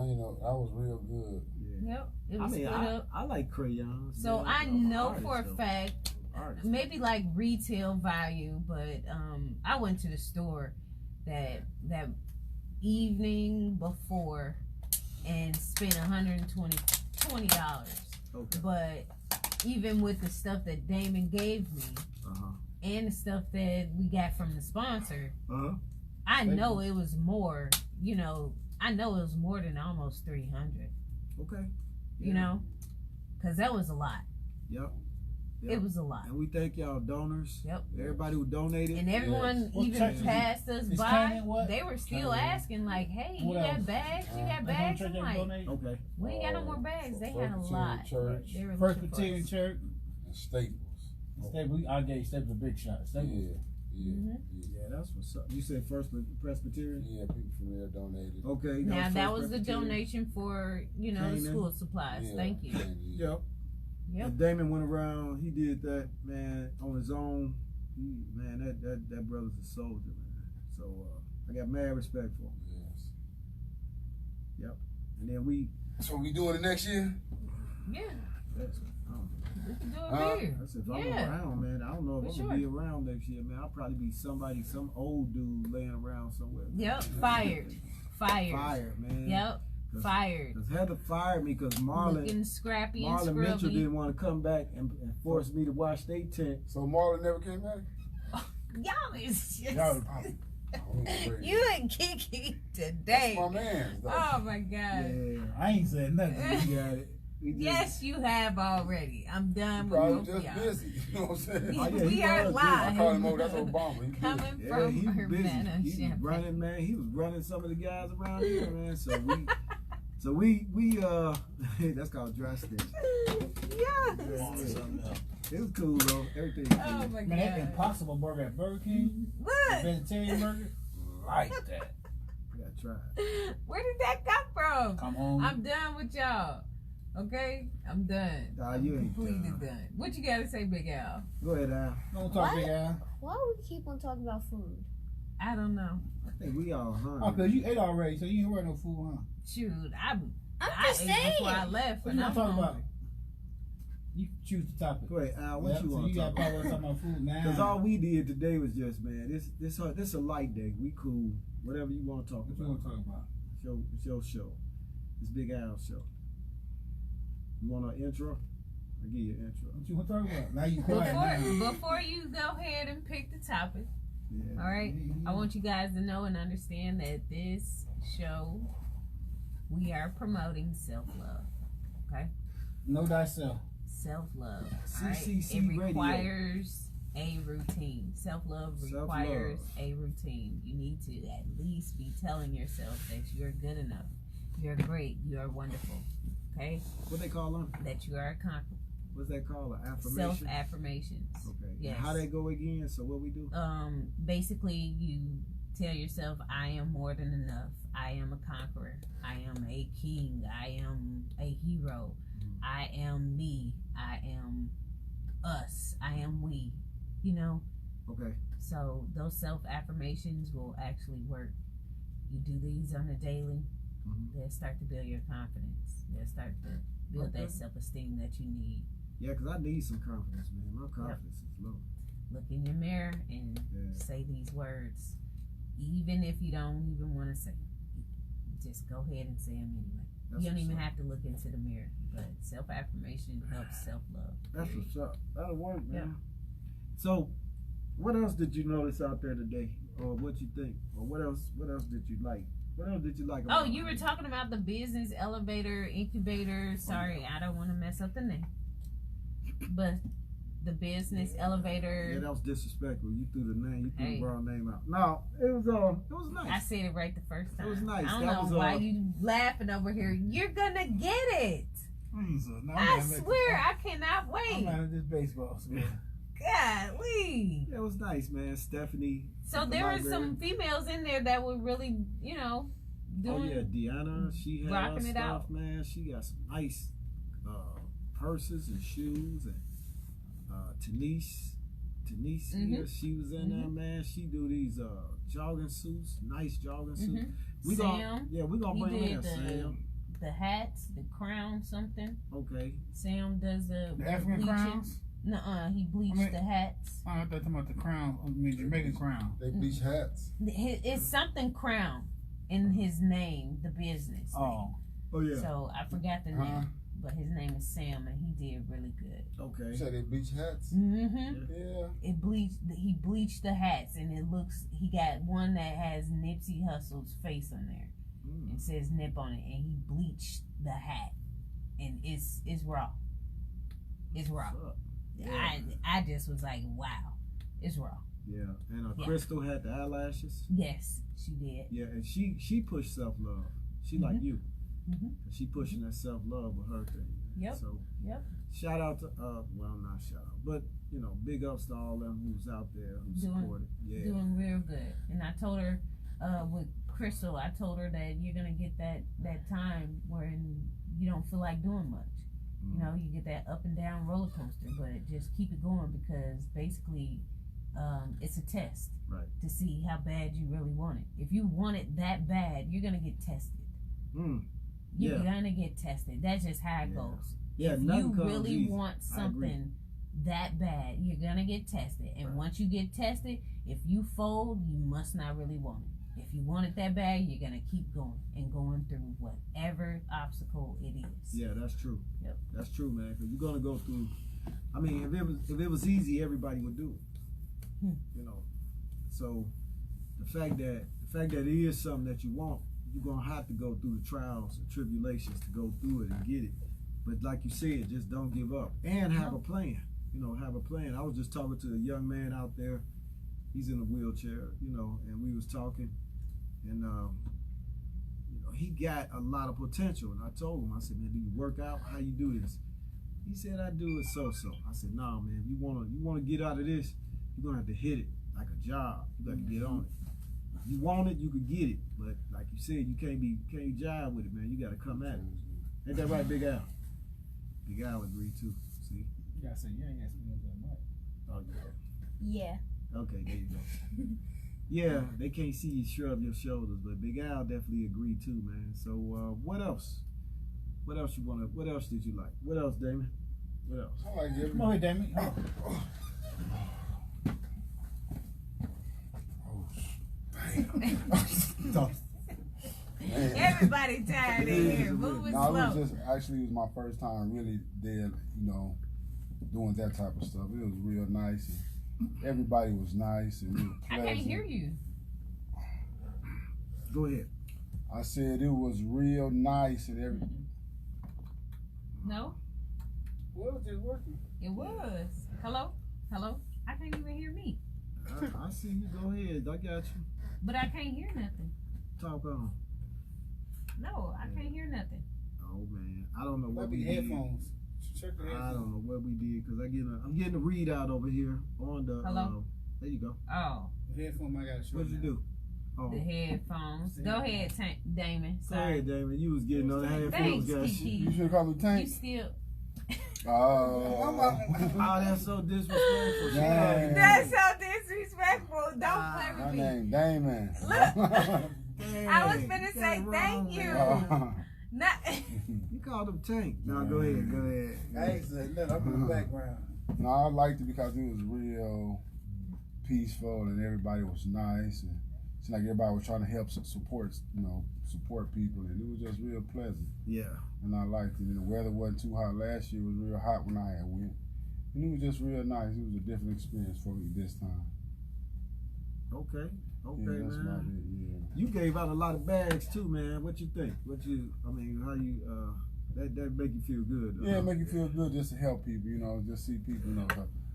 was real good. Yeah. Yep. It I was mean, split up. I like crayons. So man. I I'm an know artist, for a though. fact, Artist. maybe like retail value, but I went to the store that evening before and spent $120. Okay. But even with the stuff that Damon gave me Uh-huh. and the stuff that we got from the sponsor, Uh-huh. I know it was more. I know it was more than almost 300. Okay. You know, because that was a lot. Yep. It was a lot. And we thank y'all donors. Yep. Everybody who donated. And everyone What even church is it? passed us It's by. Canaan what? They were still Canaan. asking, like, "Hey, What you got else? bags? You got That's bags?" the I'm church that like, donate? Okay. "We ain't got no more bags. They had a Presbyterian lot. Church They were First looking for Presbyterian us. Church. and Staples. Staples, I gave Staples a big shot. Staples. Yeah, that's what's up. You said First Presbyterian? Yeah, people from there donated. Okay. Now that First was the Presbyterian. donation for, the Canaan. school supplies. Yeah, Thank you. Yep. Yep. And Damon went around. He did that, man, on his own. That brother's a soldier, man. So I got mad respect for him. Yes. Yep. And then So we doing it next year? Yeah. That's, We can do it here. that's if I'm Yeah. around, man. I don't know if For I'm gonna be around next year, man. I'll probably be some old dude laying around somewhere. Yep. Fired. Fired, man. Yep. Fired. Because Heather fired me because Marlon Looking scrappy and Mitchell scrubby. didn't want to come back and force me to wash their tent. So Marlon never came back? Y'all is just Y'all, you and Kiki today. That's my man. Oh my god. Yeah, I ain't said nothing. we got it. We just, Yes, you have already. I'm done with Probably both of just y'all. busy. You know what I'm saying? Oh, yeah, We he are was live. I call him over. That's Obama. He busy. Coming Yeah, from he was busy. Urbana, He was Champaign. running, man. He was running some of the guys around here, man. So we that's called dry stitch. Yes. It was cool though. Everything. Was Oh cool. my Man, that god. Impossible Burger at Burger King, the What? vegetarian burger, like that. I gotta try. Where did that come from? Come home. I'm done with y'all. Okay? I'm done. Nah, I'm you ain't completely done. done. What you gotta say, Big Al? Go ahead, Al. Don't talk What? big Al. Why do we keep on talking about food? I don't know. I think we all hungry. Oh, cause you ate already, so you ain't wear no food, huh? Shoot, I just ate saying. before I left. What And you I'm want to talk about? hungry. You choose the topic. Go ahead, Al. What Yep, you so want you to got talk probably about? talking about food now. Because all we did today was just, man, this a light day. We cool. Whatever you want to talk What you about. want to talk about? It's your show. It's Big Al's show. You want an intro? I'll give you an intro. What you want to talk about? Now you quiet now. Before you go ahead and pick the topic, Yeah. all right? I want you guys to know and understand that this show, we are promoting self-love. Okay? Know thyself. Self-love. All right? CCC It Radio. requires a routine. Self-love requires Self-love. a routine. You need to at least be telling yourself that you're good enough. You're great. You are wonderful. Okay? What they call them? That you are a conqueror. What's that called? An affirmation? Self-affirmations. Okay. Yes. And how they go again? So what we do? Basically you tell yourself, I am more than enough. I am a conqueror. I am a king. I am a hero. I am me. I am us. I am we. You know? Okay. So those self-affirmations will actually work. You do these on a daily, they'll start to build your confidence. They'll start to build that self-esteem that you need. Yeah, because I need some confidence, man. My confidence is low. Look in your mirror and say these words. Even if you don't even want to say them, just go ahead and say them anyway. That's You don't even what's up. have to look into the mirror, but self-affirmation helps self-love. That's what's up. That'll work, man. Yeah. So, what else did you notice out there today, or what you think, or what else did you like? What else did you like? Oh, About you were talking about the business elevator incubator. Sorry, I don't want to mess up the name, but the business elevator. Yeah, that was disrespectful. You threw the name. You threw Hey. the wrong name out. No, it was nice. I said it right the first time. It was nice. I don't That know was, why you laughing over here. You're gonna get it. No, I swear, I cannot I'm wait. out of this baseball. So. Golly. It was nice, man. Stephanie. So at the there were library. some females in there that were really, Oh doing. yeah, Deanna. She had rocking her it stuff, out. man. She got some nice purses and shoes, and Denise here, she was in there, man. She do these jogging suits, nice jogging suits. We Sam, we gonna he bring him in, did Sam. the hats, the crown, something. Okay. Sam does the African bleaching. crowns? Nuh-uh, he bleached the hats. Oh, I thought talking about the crown. I mean, Jamaican crown. They bleach hats. It's something crown in his name, the business. Oh. Oh yeah. So I forgot the name, but his name is Sam, and he did really good. Okay. You said they bleach hats? Mm-hmm. Yeah. He bleached the hats, and it looks. He got one that has Nipsey Hussle's face on there. It says Nip on it, and he bleached the hat, and it's raw. It's raw. Yeah. I just was like, wow, it's raw. Yeah. And Crystal had the eyelashes. Yes, she did. Yeah, and she pushed self love. She like you. Mhm. She pushing that self love with her thing. Yep. So Yep. shout out to well, not shout out, but you know, big ups to all them who's out there who supported. Yeah. Doing real good. And I told her, with Crystal, I told her that you're gonna get that time when you don't feel like doing much. Mm. You know, you get that up and down roller coaster, but just keep it going because basically, it's a test, right, to see how bad you really want it. If you want it that bad, you're gonna get tested. Mm. You're gonna get tested. That's just how it goes. Yeah, if you really easy. want something that bad, you're gonna get tested. And once you get tested, if you fold, you must not really want it. If you want it that bad, you're gonna keep going and going through whatever obstacle it is. Yeah, that's true. Yep. That's true, man. Because you're gonna go through. I mean, if it was easy, everybody would do it. You know. So the fact that it is something that you want, you're gonna have to go through the trials and tribulations to go through it and get it. But like you said, just don't give up and have a plan. You know, have a plan. I was just talking to a young man out there. He's in a wheelchair, you know, and we was talking, and you know, he got a lot of potential. And I told him, I said, man, do you work out? How you do this? He said, I do it so-so. I said, nah, man, you wanna get out of this, you're gonna have to hit it like a job. You got to get on it. If you want it, you can get it. But like you said, you can't jive with it, man. You got to come at it. Ain't that right, Big Al? Big Al agree too. See? You gotta say, yeah, Oh, yeah. Yeah. Okay, there you go. Yeah, they can't see you shrug your shoulders, but Big Al definitely agreed too, man. So what else? What else did you like? What else, Damon? What else? I like it. Come on, Damon. Everybody tired in here. Moving No, slow. it was my first time really there, you know, doing that type of stuff. It was real nice. And everybody was nice and real I pleasant. can't hear you. Go ahead. I said it was real nice and everything. No, Well, it was just working. it was. Hello? I can't even hear me. I see you. Go ahead. I got you. But I can't hear nothing. Talk on. No, I can't hear nothing. Oh man, I don't know what Might we be did. headphones. Check the headphones. I don't know what we did because I'm getting a readout over here on the. Hello? There you go. Oh, The headphone might got to show. What'd you do? Oh, the headphones. Go ahead, Damon. go Sorry. ahead, Damon. You was getting on the headphones, Thanks, guys. Kiki. You should call me You Tank. still. Oh. Oh, that's so disrespectful. Dang. That's so disrespectful. Don't play My with me. name Damon. Dang, I was finna you say got it wrong, thank you. man. Not. You called him Tank. No, go ahead. I ain't saying nothing. I'm in the background. No, I liked it because it was real peaceful and everybody was nice and it's like everybody was trying to help support people and it was just real pleasant. Yeah. And I liked it. And the weather wasn't too hot. Last year it was real hot when I had went. And it was just real nice. It was a different experience for me this time. Okay, Yeah, that's about man. it, yeah. You gave out a lot of bags too, man. What you think? How you that make you feel good? Yeah, it make you feel good just to help people, just see people,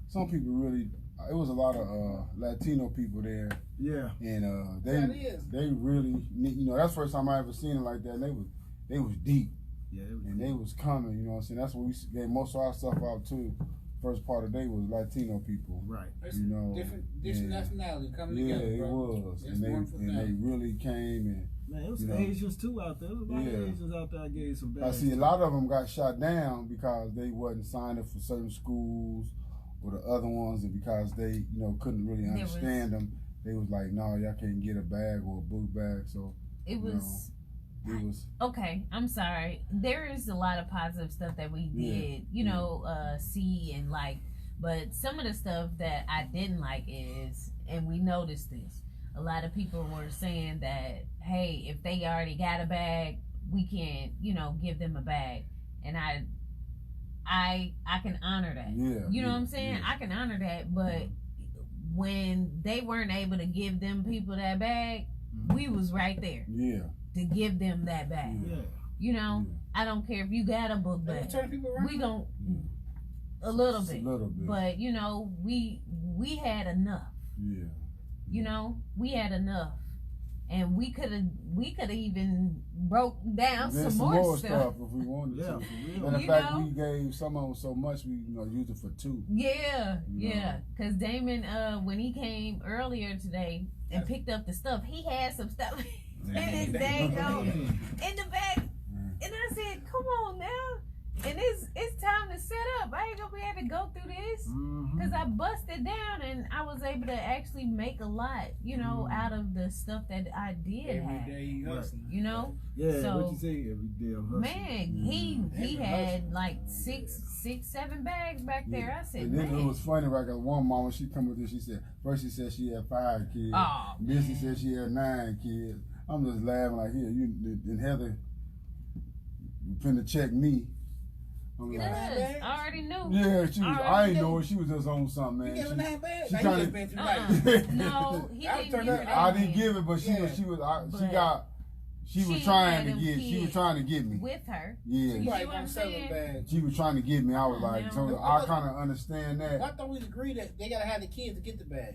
some people really, it was a lot of Latino people there, Yeah. and Yeah, they really, that's the first time I ever seen it like that, and they was deep, Yeah. It was and they was coming, you know what I'm saying, that's what we gave most of our stuff out to. First part of the day was Latino people, right. Different nationality coming yeah, together, it bro. was, It's and wonderful they thing. really came and. Man, it was You know. Asians too out there. There was a lot of Yeah. Asians out there. I gave some I bags. see a to. lot of them got shot down because they wasn't signed up for certain schools or the other ones, and because they, couldn't really There was- understand them, they was like, no, y'all can't get a bag or a book bag. So It was. it was, Okay, I'm sorry. There is a lot of positive stuff that we did, see and like, but some of the stuff that I didn't like is, and we noticed this, a lot of people were saying that, hey, if they already got a bag, we can't, give them a bag. And I can honor that. yeah. You know what I'm saying? Yeah. I can honor that, but when they weren't able to give them people that bag, we was right there Yeah. to give them that bag. Yeah. You know, I don't care if you got a book They bag. was turning people around. We don't Yeah. a little Just bit. a little bit. But we had enough. Yeah. We had enough. and we could have even broke down There's some more stuff. if we wanted Yeah, to. for real. And the You fact know? we gave some of them so much, we used it for 2. Yeah, You yeah. know. Because Damon, when he came earlier today and picked up the stuff, he had some stuff in his dang in the back, and I said, "Come on now." And it's time to set up. I ain't gonna be able to go through this because I busted down and I was able to actually make a lot, out of the stuff that I did Every have. day you hustling. You know, Yeah, So, what you say every day I'm hustling. man, he had like six, 7 bags back there. I said, And then man. it was funny, right? Cause one mama, she come with this, she said, first she said she had 5 kids. Oh, Then she man. said she had 9 kids. I'm just laughing like, here, you and Heather, you finna check me. I'm like, Yes, I already knew. yeah, she was. I Already ain't knew. know it. She was just on something, You man. gave her 9 bags? she Now, trying you to- just been too nice. No, he I'll didn't turn give up. her that. I didn't man. give it, but she Yeah. was. She But got. She was she trying had to them get. She was kids trying to get me. with her. Yeah. You You see right, what I'm gonna sell saying? them bags. She was trying to get me. I was Come on like, now. so I kind of understand Why that. don't we agree that they gotta have the kids to get the bag?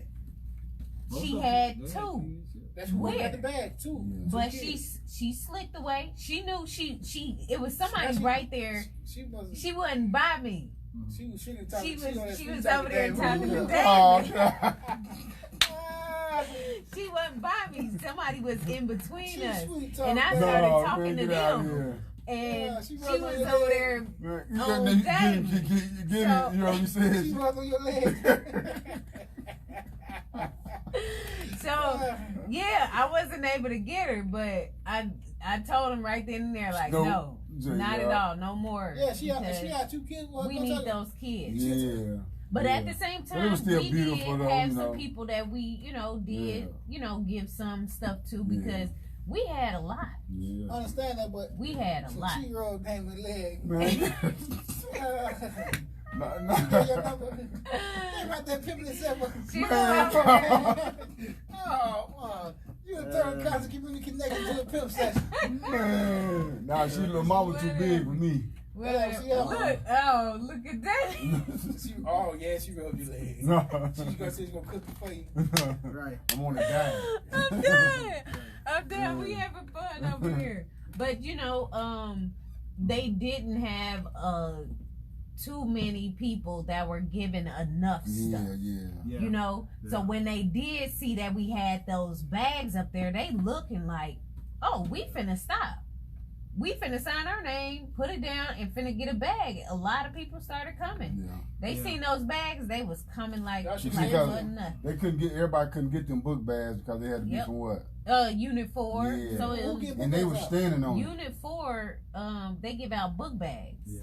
Most She of had them, they 2. kids, yeah. That's who Where? got the bag too. Yeah. But Two kids. she slicked away. She knew she it was somebody She- right there. She wasn't. She wouldn't buy me. She was. She didn't She talk. was- She she was over there talking to Dad. Oh, She wouldn't buy me. Somebody was in between us. Sweet And I talk, started no, talking man, to get out them. here. And Yeah, she she was rubbed on your over leg. there. Man, Oh, you dang. get it, So- you know what you said? She was on your leg. So yeah, I wasn't able to get her, but I told him right then and there, like, Nope. no, not at all, no more. Yeah, she because had 2 kids. Well, we don't need tell her. those kids. Yeah. But yeah. at the same But it time, was still we beautiful, did though, have you some know. people that we, did, Yeah. Give some stuff to Yeah. because we had a lot. Yeah. I understand that, but We had a so lot. she rubbed Damon's leg. Man. Yeah, your number. They right there pimping himself. She was Man. over Oh, you a third cousin community connected to a pimp session. Man. Nah, she little mama too big for me. Well, Yeah, look at that. She rubbed your leg. No. She's gonna say she's gonna cook it for you. Right. I'm on the diet. I'm done. I'm done. We having fun over here. But they didn't have too many people that were given enough stuff. Yeah. Yeah. So Yeah. when they did see that we had those bags up there, they looking like, oh, we finna stop. We finna sign our name, put it down, and finna get a bag. A lot of people started coming. Yeah. They Yeah. seen those bags, they was coming like Y'all should it see wasn't nothing. They couldn't get everybody couldn't get them book bags because they had to be Yep. from what? Unit 4. Yeah. So it Who was get And they book were bags out? standing on it. Unit 4, they give out book bags Yeah.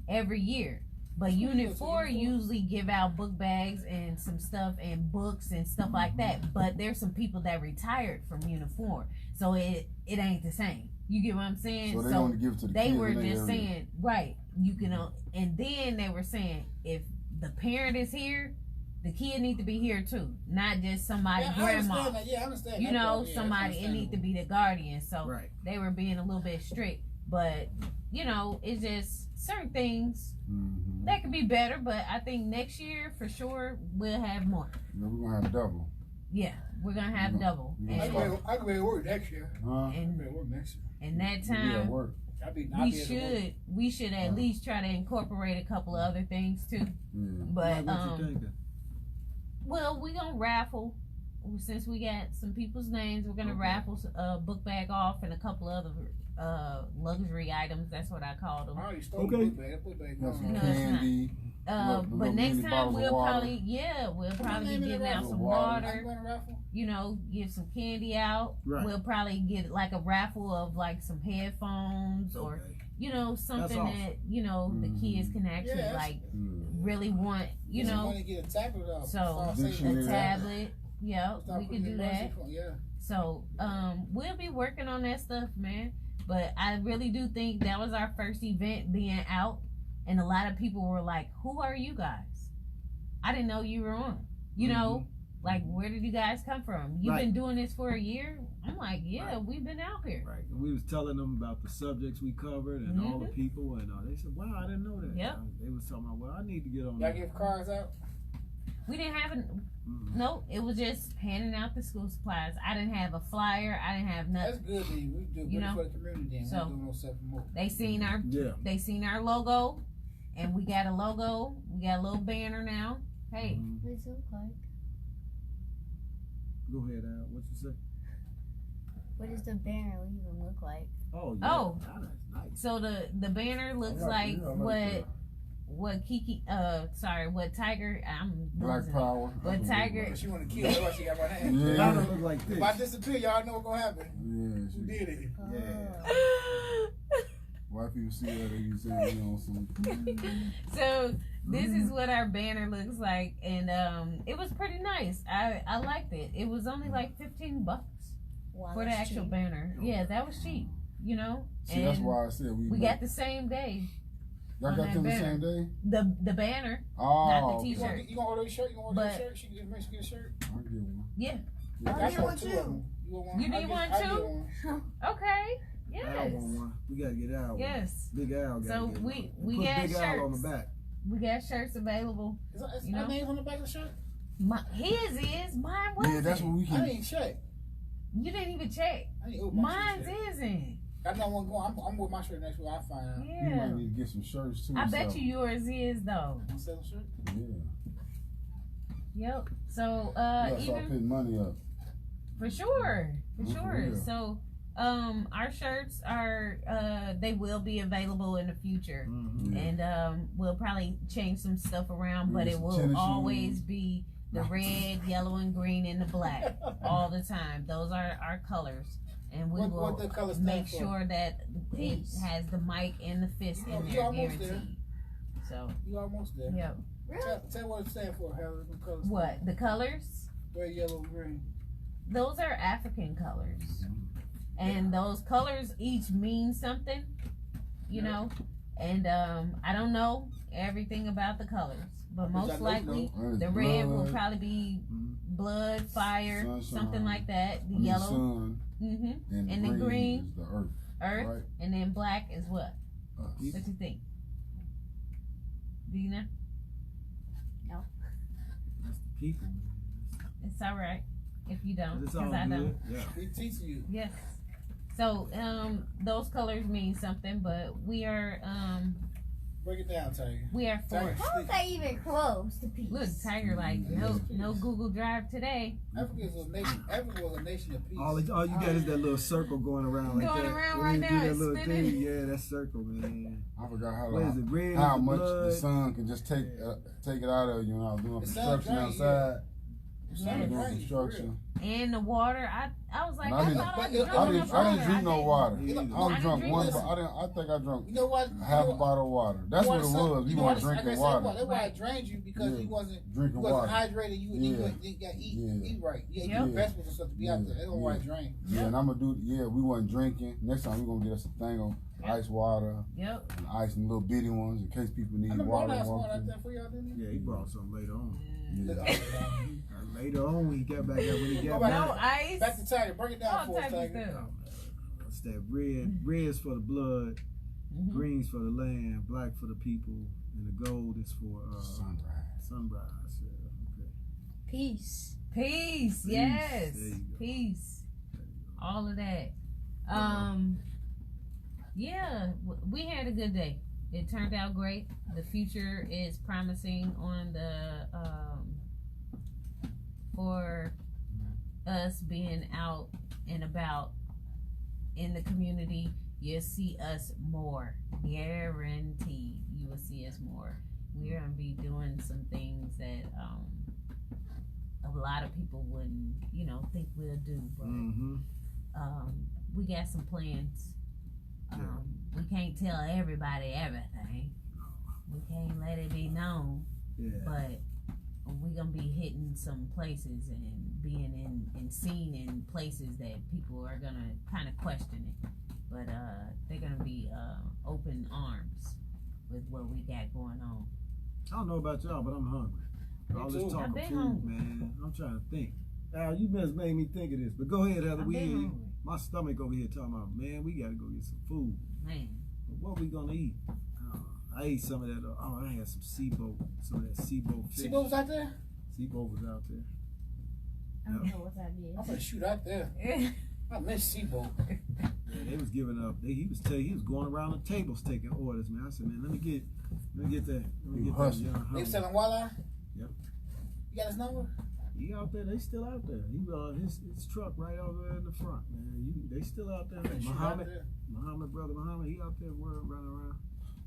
every year. But Who Unit goes to 4 Unit 4? usually give out book bags and some stuff and books and stuff like that. But there's some people that retired from Unit 4. So it ain't the same. You get what I'm saying? So they only give it to the they kids were in their just area. saying, right, you can, and then they were saying, if the parent is here, the kid need to be here too. Not just somebody, Yeah, I grandma. understand that. Yeah, I understand. You that know, part. Yeah, somebody, that's it need to be the guardian. So Right. they were being a little bit strict. But, it's just certain things Mm-hmm. that could be better. But I think next year, for sure, we'll have more. Yeah, we're gonna have double. Yeah, we're going to have Yeah. double. Yeah. And, I can be at work next year. Huh? and, work next year. and that You be at time, work. we should at least try to incorporate a couple of other things too. Yeah. But, Like, what you thinking? well, we gonna raffle. Since we got some people's names, we're gonna Okay. raffle a book bag off and a couple other luxury items. That's what I call them. I already stole Okay. the book bag. That book bag Got gone. some No, it's not. candy. Little But next mini time bottles of we'll water. probably we'll probably be name in the giving out raffle? some Water. I'm water. going to raffle. Give some candy out. Right. We'll probably get like a raffle of like some headphones or Okay. something awesome. that the kids can actually Yeah, that's- like Yeah. really want. Get some money, get a tablet off. So Start saving. Dictionary. a tablet. Yeah, Start we putting can do in emergency that. fund, Yeah. So, we'll be working on that stuff, man. But I really do think that was our first event being out, and a lot of people were like, "Who are you guys? I didn't know you were on." Like, where did you guys come from? You've Right. been doing this for a year? I'm like, yeah, Right. we've been out here. Right. And we was telling them about the subjects we covered and all the people, and they said, "Wow, I didn't know that." Yep. They was talking about, "Well, I need to get on." Y'all that." give cards out? We didn't have nope. It was just handing out the school supplies. I didn't have a flyer. I didn't have nothing. That's good. Then we do good for the community. Then So, we do no stuff more. They seen our logo, and we got a logo. We got a little banner now. Hey, What does it look like? Go ahead, Al. What you say? What does the banner even look like? Oh, yeah. Oh. That's nice. so the banner looks like what Kiki what Tiger Black Power. What Tiger She want to kill. That's why she got my hand. Yeah. Y'all don't look like this. If I disappear, y'all know what's gonna happen. Yeah, Who did it? Yeah. white people see that and you say, you know, some. So this is what our banner looks like, and it was pretty nice. I liked it. It was only like $15 Wow, for the that's actual cheap. banner. Yeah, that was cheap. You know, See, that's why I said we got the same day. Y'all on got that them the banner. same day? The banner, Oh, not the okay. t-shirt. You gonna order a shirt? You gonna order But- a shirt? She can just make sure get a shirt. I'll get one. Yeah. I need got one two too. of them. You want one? You need one too? Okay. Al Yes. want one. We gotta get Al one. Yes. Big Al got So get we one. Put got Big Al on the shirts. back. We got shirts available. Is You know? our names on the back of the shirt? His is, mine wasn't. Yeah, that's what we I can. didn't check. You didn't even check. I didn't open my Mine's shirt. isn't. I know one going. I'm with my shirt next week. I'll find out. You Yeah. might need to get some shirts too. I bet so. you yours is though. You sell a shirt? Yeah. Yep. So Start even putting money up. for sure. For For sure. real. So our shirts are they will be available in the future. Mm-hmm. Yeah. And we'll probably change some stuff around, but Maybe it some will tennis always shoes. be the red, yellow, and green, and the black all the time. Those are our colors, and we What will the colors stand make for? sure that it Peace. has the mic and the fist in You there, almost there. guaranteed. So, You almost there. yep. Really? Tell what it stands for, Heather. The colors. What the colors? Red, yellow, green. Those are African colors, and those colors each mean something, you know. And I don't know everything about the colors, but Which I most know likely Well, it's the red will blood, probably be blood, fire, Sunshine. something like that. The I mean, yellow, sun, mm-hmm, and, And the green. is the earth. earth, Right. and then black is what? Us. What you think? Do you know? That's the people, man. It's all right if you don't, It's because all I good. don't. Yeah. He teaching you. Yes. So those colors mean something, but we are Break it down, Tiger. for. Tiger, How is that even close to peace? Look, Tiger, like no Google Drive today. Africa was a nation. Africa was a nation of peace. All you got is that little circle going around like Going that. around When right you now, do that it's little spinning. thing, yeah, that circle, man. I forgot how What is it? Red how is the much blood. the sun can just take it out of you when I was doing The sun construction drain, outside. Yes. Doing Right, construction. And the water, I was like, And I I didn't- thought I I drunk didn't- I enough didn't drink no water. Yeah, I either. only I drunk didn't one. drink I think I drunk You know what? half a bottle of water. That's what it was. You weren't drinking water. That's why it drained you because Yeah. you wasn't Drinking wasn't water. hydrated. You Yeah. got to Yeah. eat right. You got Yep. to eat vegetables and stuff to be out there. That's why it drained. Yeah, and I'm gonna do. Yeah, we wasn't drinking. Next time we gonna get us a thing of ice water Yep. and ice and little bitty ones in case people need I know water. one last one walking. out there for y'all, didn't Yeah, he brought some later on. Yeah. Later on, when he got back up, when he got Go back. No back, ice. Back to Tiger. Break it down Oh, for us, Tiger's Tiger. good. it's that red. Red's for the blood, Mhm. green's for the land, black for the people, and the gold is for Sunrise. sunrise. Yeah, okay. Peace. Peace. Peace. Yes. There you go. Peace. All of that. Yeah, we had a good day. It turned out great. The future is promising on the for us being out and about in the community. You'll see us more. Guaranteed, you will see us more. We're gonna be doing some things that a lot of people wouldn't, think we'll do, but Mm-hmm. we got some plans. We can't tell everybody everything. We can't let it be known, Yeah. but we're gonna be hitting some places and being in seen in places that people are gonna kind of question it, but they're gonna be open arms with what we got going on. I don't know about y'all, but I'm hungry. Me All this too. talk I've of been food, hungry. man. I'm trying to think. Al, you just made me think of this. But go ahead, Heather. I've We been hear you. hungry. My stomach over here talking about, man, we gotta go get some food. Man, But what we gonna eat? I ate some of that. I had some sea boat, some of that sea boat fish. See what was out there? Seabolt was out there. I don't know what that is. I'm gonna shoot out there. I miss Seabolt. Yeah, they was giving up. He was going around the tables taking orders, man. I said, man, let me get that. Let me get that. They selling walleye? Yep. You got his number? He out there. They still out there. He his truck right over there in the front, man. They still out there. Muhammad, brother Muhammad, he out there running around.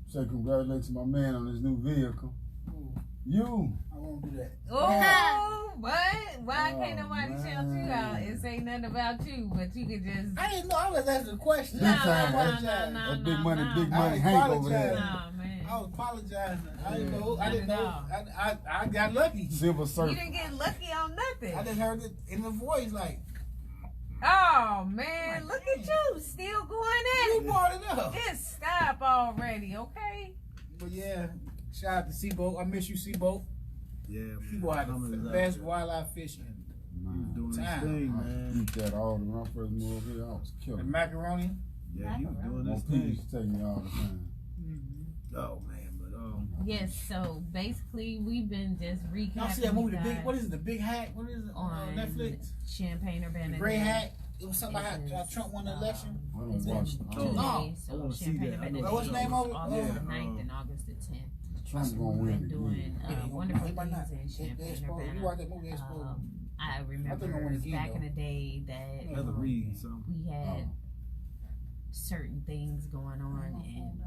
Say congratulations to my man on his new vehicle. Ooh. You. I won't do that. Oh, what? Why can't Oh, nobody shout you out? It say nothing about you, but you can just. I didn't know. I was asking a question. Big time, no, that big money I Hank over apologize. there. Nah, man. I was apologizing. I didn't know. I Not didn't at know. all. I got lucky. Silver You Surfer. didn't get lucky on nothing. I just heard it in the voice like, Oh man, look at you, still going you at brought it up. it. Just stop already, okay? But yeah, shout out to Seabolt. I miss you, Seabolt. Yeah, man. Seabolt had Muhammad the was out best there. wildlife fishing. He was doing his Time. thing, I man. used to eat that all the when I first moved over here. I was The killing. macaroni. Yeah, he was doing My his people thing. used to take me all the time. Oh man, but Yes, so basically we've been just recapping. Y'all see that movie? you The big. guys What is it? The Big Hat. What is it on on Netflix? Champagne Urbana. The Gray Hat. It was something about Trump won the election. I don't It's been watch 2 it. Oh, no. days, I so wanna see Champagne that. I Urbana know what's the name of it? August the Yeah. 9th and August the 10th. Trump's gonna We've win been doing again. wonderful He might not. things in They Champagne exposed. You Urbana. watched that movie? Exposed. I I remember think I wanna back eat, in the day that Another read, so we had Oh. certain things going on, and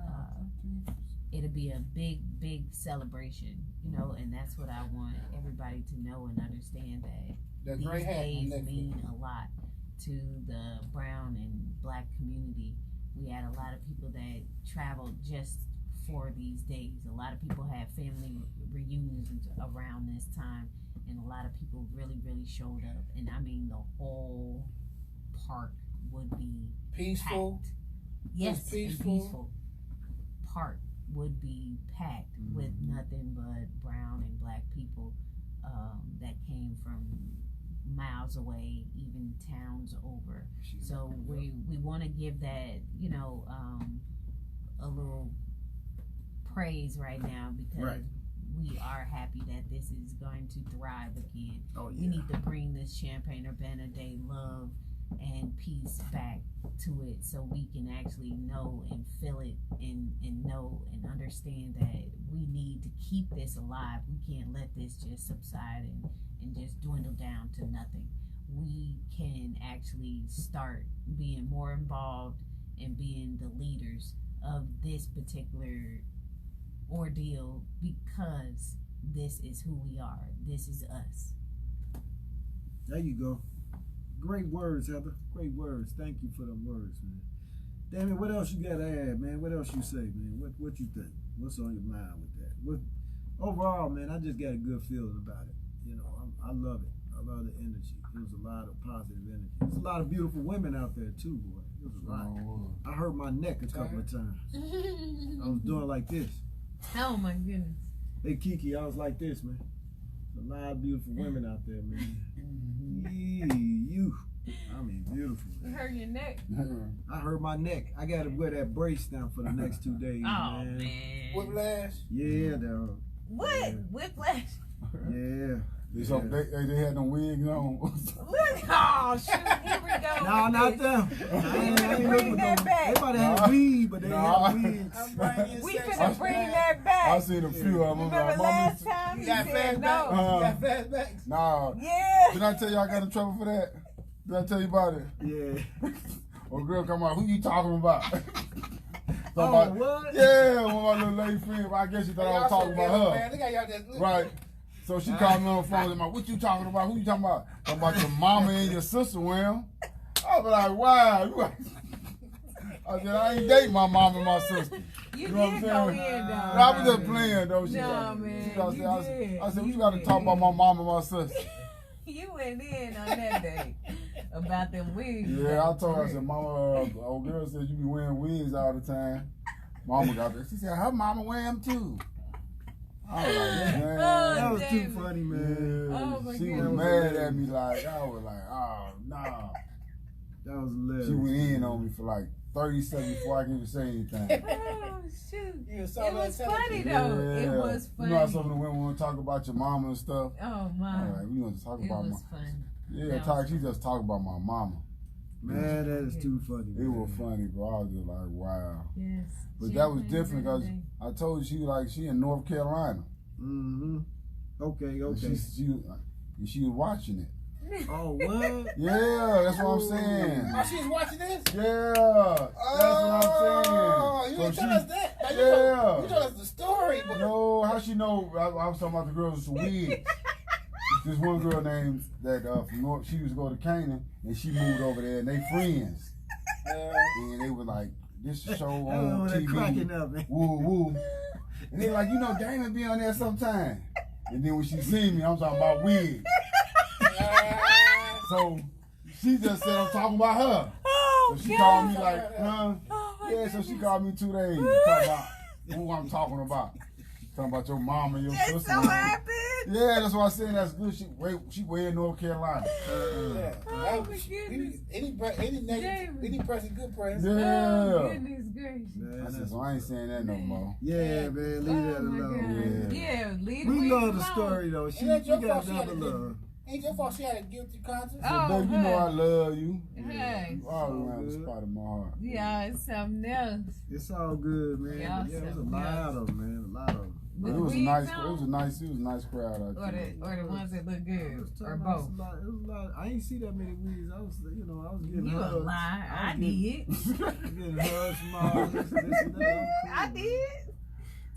it'll be a big celebration, you know, and that's what I want everybody to know and understand, that That these Gray Hat on days Netflix. mean a lot to the brown and black community. We had a lot of people that traveled just for these days. A lot of people had family reunions around this time, and a lot of people really showed up. And I mean, the whole park would be Peaceful. packed. Yes, Just peaceful. peaceful. Peaceful park would be packed with nothing but brown and black people that came from miles away, even towns over. So we want to give that, you know, a little praise right now, because Right. we are happy that this is going to thrive again. oh We yeah. need to bring this Champagne Urbana Day love and peace back to it, so we can actually know and feel it, and know and understand that we need to keep this alive. We can't let this just subside and just dwindle down to nothing. We can actually start being more involved and being the leaders of this particular ordeal, because this is who we are. This is us. There you go. Great words, Heather. Great words. Thank you for them words, man. Damn it, what else you got to add, man? What else you say, man? What you think? What's on your mind with that? Overall, man, I just got a good feeling about it. You know, I love it. I love the energy. There's a lot of positive energy. There's a lot of beautiful women out there too, boy. There's a lot. I hurt my neck a couple of times. I was doing like this. Oh my goodness. Hey Kiki, I was like this, man. There's a lot of beautiful women out there, man. I mean, beautiful. You hurt your neck. I hurt my neck. I gotta wear that brace now for the next 2 days, Oh man. man. Whiplash. Yeah, dog. What? Yeah. Whiplash. Yeah. They had no wigs on. Look. Oh shoot. Here we go. No, not them. I ain't looking that for back. Everybody had weed, but they Nah. had wigs. I'm bringing We sex finna up, bring man. that I back. seen a few of them. Remember last time You he got said fastbacks. no. You got fastbacks. Nah. Yeah. Did I tell you I got in trouble for that? Did I tell you about it? Yeah. Or girl come out, who you talking about? Oh, what? Yeah, one of my little lady friends. I guess she thought I was talking about her. Man. Look how y'all just Right. So she called me on the phone and like, what you talking about? Who you talking about? Talking about your mama and your sister, Will. I was like, wow. I said, I ain't dating my mom and my sister. You know what I'm did go in saying? though. I was just playing though. She No, like, man, she like, you I did. said, You you got to did. talk about my mom and my sister. You went in on that day about them wigs. Yeah, I told her, I said, mama, old girl said you be wearing wigs all the time. Mama got that. She said, her mama wear them too. I was like, man. That was too Damn. funny, man. Oh, my She was goodness. mad at me like, I was like, oh, no. That was hilarious. She went in on me for like 30 seconds before I can even say anything. Oh shoot! You It saw was that funny television. though. It was funny. You know how some of the women want to talk about your mama and stuff? Oh my! All right, we want to talk It about was funny. Yeah, That talk. was She just talked about my mama. Man, that is too funny. It was funny, bro. I was just like, wow. Yes. But that was different because I told you she in North Carolina. Mm-hmm. Okay. And she was watching it. Oh, what? Yeah, that's what I'm saying. Oh, she was watching this? Yeah, that's what I'm saying. You didn't tell us that. Now, Yeah. You told us the story. But No, how she know? I was talking about the girls with wigs. This one girl named that from North. She used to go to Canaan, and she moved over there, and they friends. And they were like, this show on They're TV. cracking up, man. Woo woo. And they like, Damon be on there sometime. And then when she seen me, I'm talking about wigs. So she just said I'm talking about her. Oh, So she called me like, huh? Yeah, so she called me 2 days. Talking about who I'm talking about. Talking about your mom and your sister. So happy. Yeah, that's what I said. That's good. She way in North Carolina. yeah. Oh my goodness. Any negative, any person, good person. Oh Yeah. goodness gracious. Man, I said, that's- so I ain't saying that no more. Yeah, man, leave that Oh my alone. God. Yeah. Yeah, leave We it love the alone. story though. She Ain't that your got fault she had double to love. Ain't your fault she had a guilty conscience? Oh, Baby, you know I love you. Hey. You all around the spot of my heart. Yeah, it's something else. It's all good, man. Yeah, But yeah, it was a something lot else. of them, man. A lot of them. But it was a nice crowd out Or there. the ones that look good, or It both. was a lot. I ain't see that many wigs. I was getting You a hugs. lie. I was did. getting hugs, smiles, this and that. I did.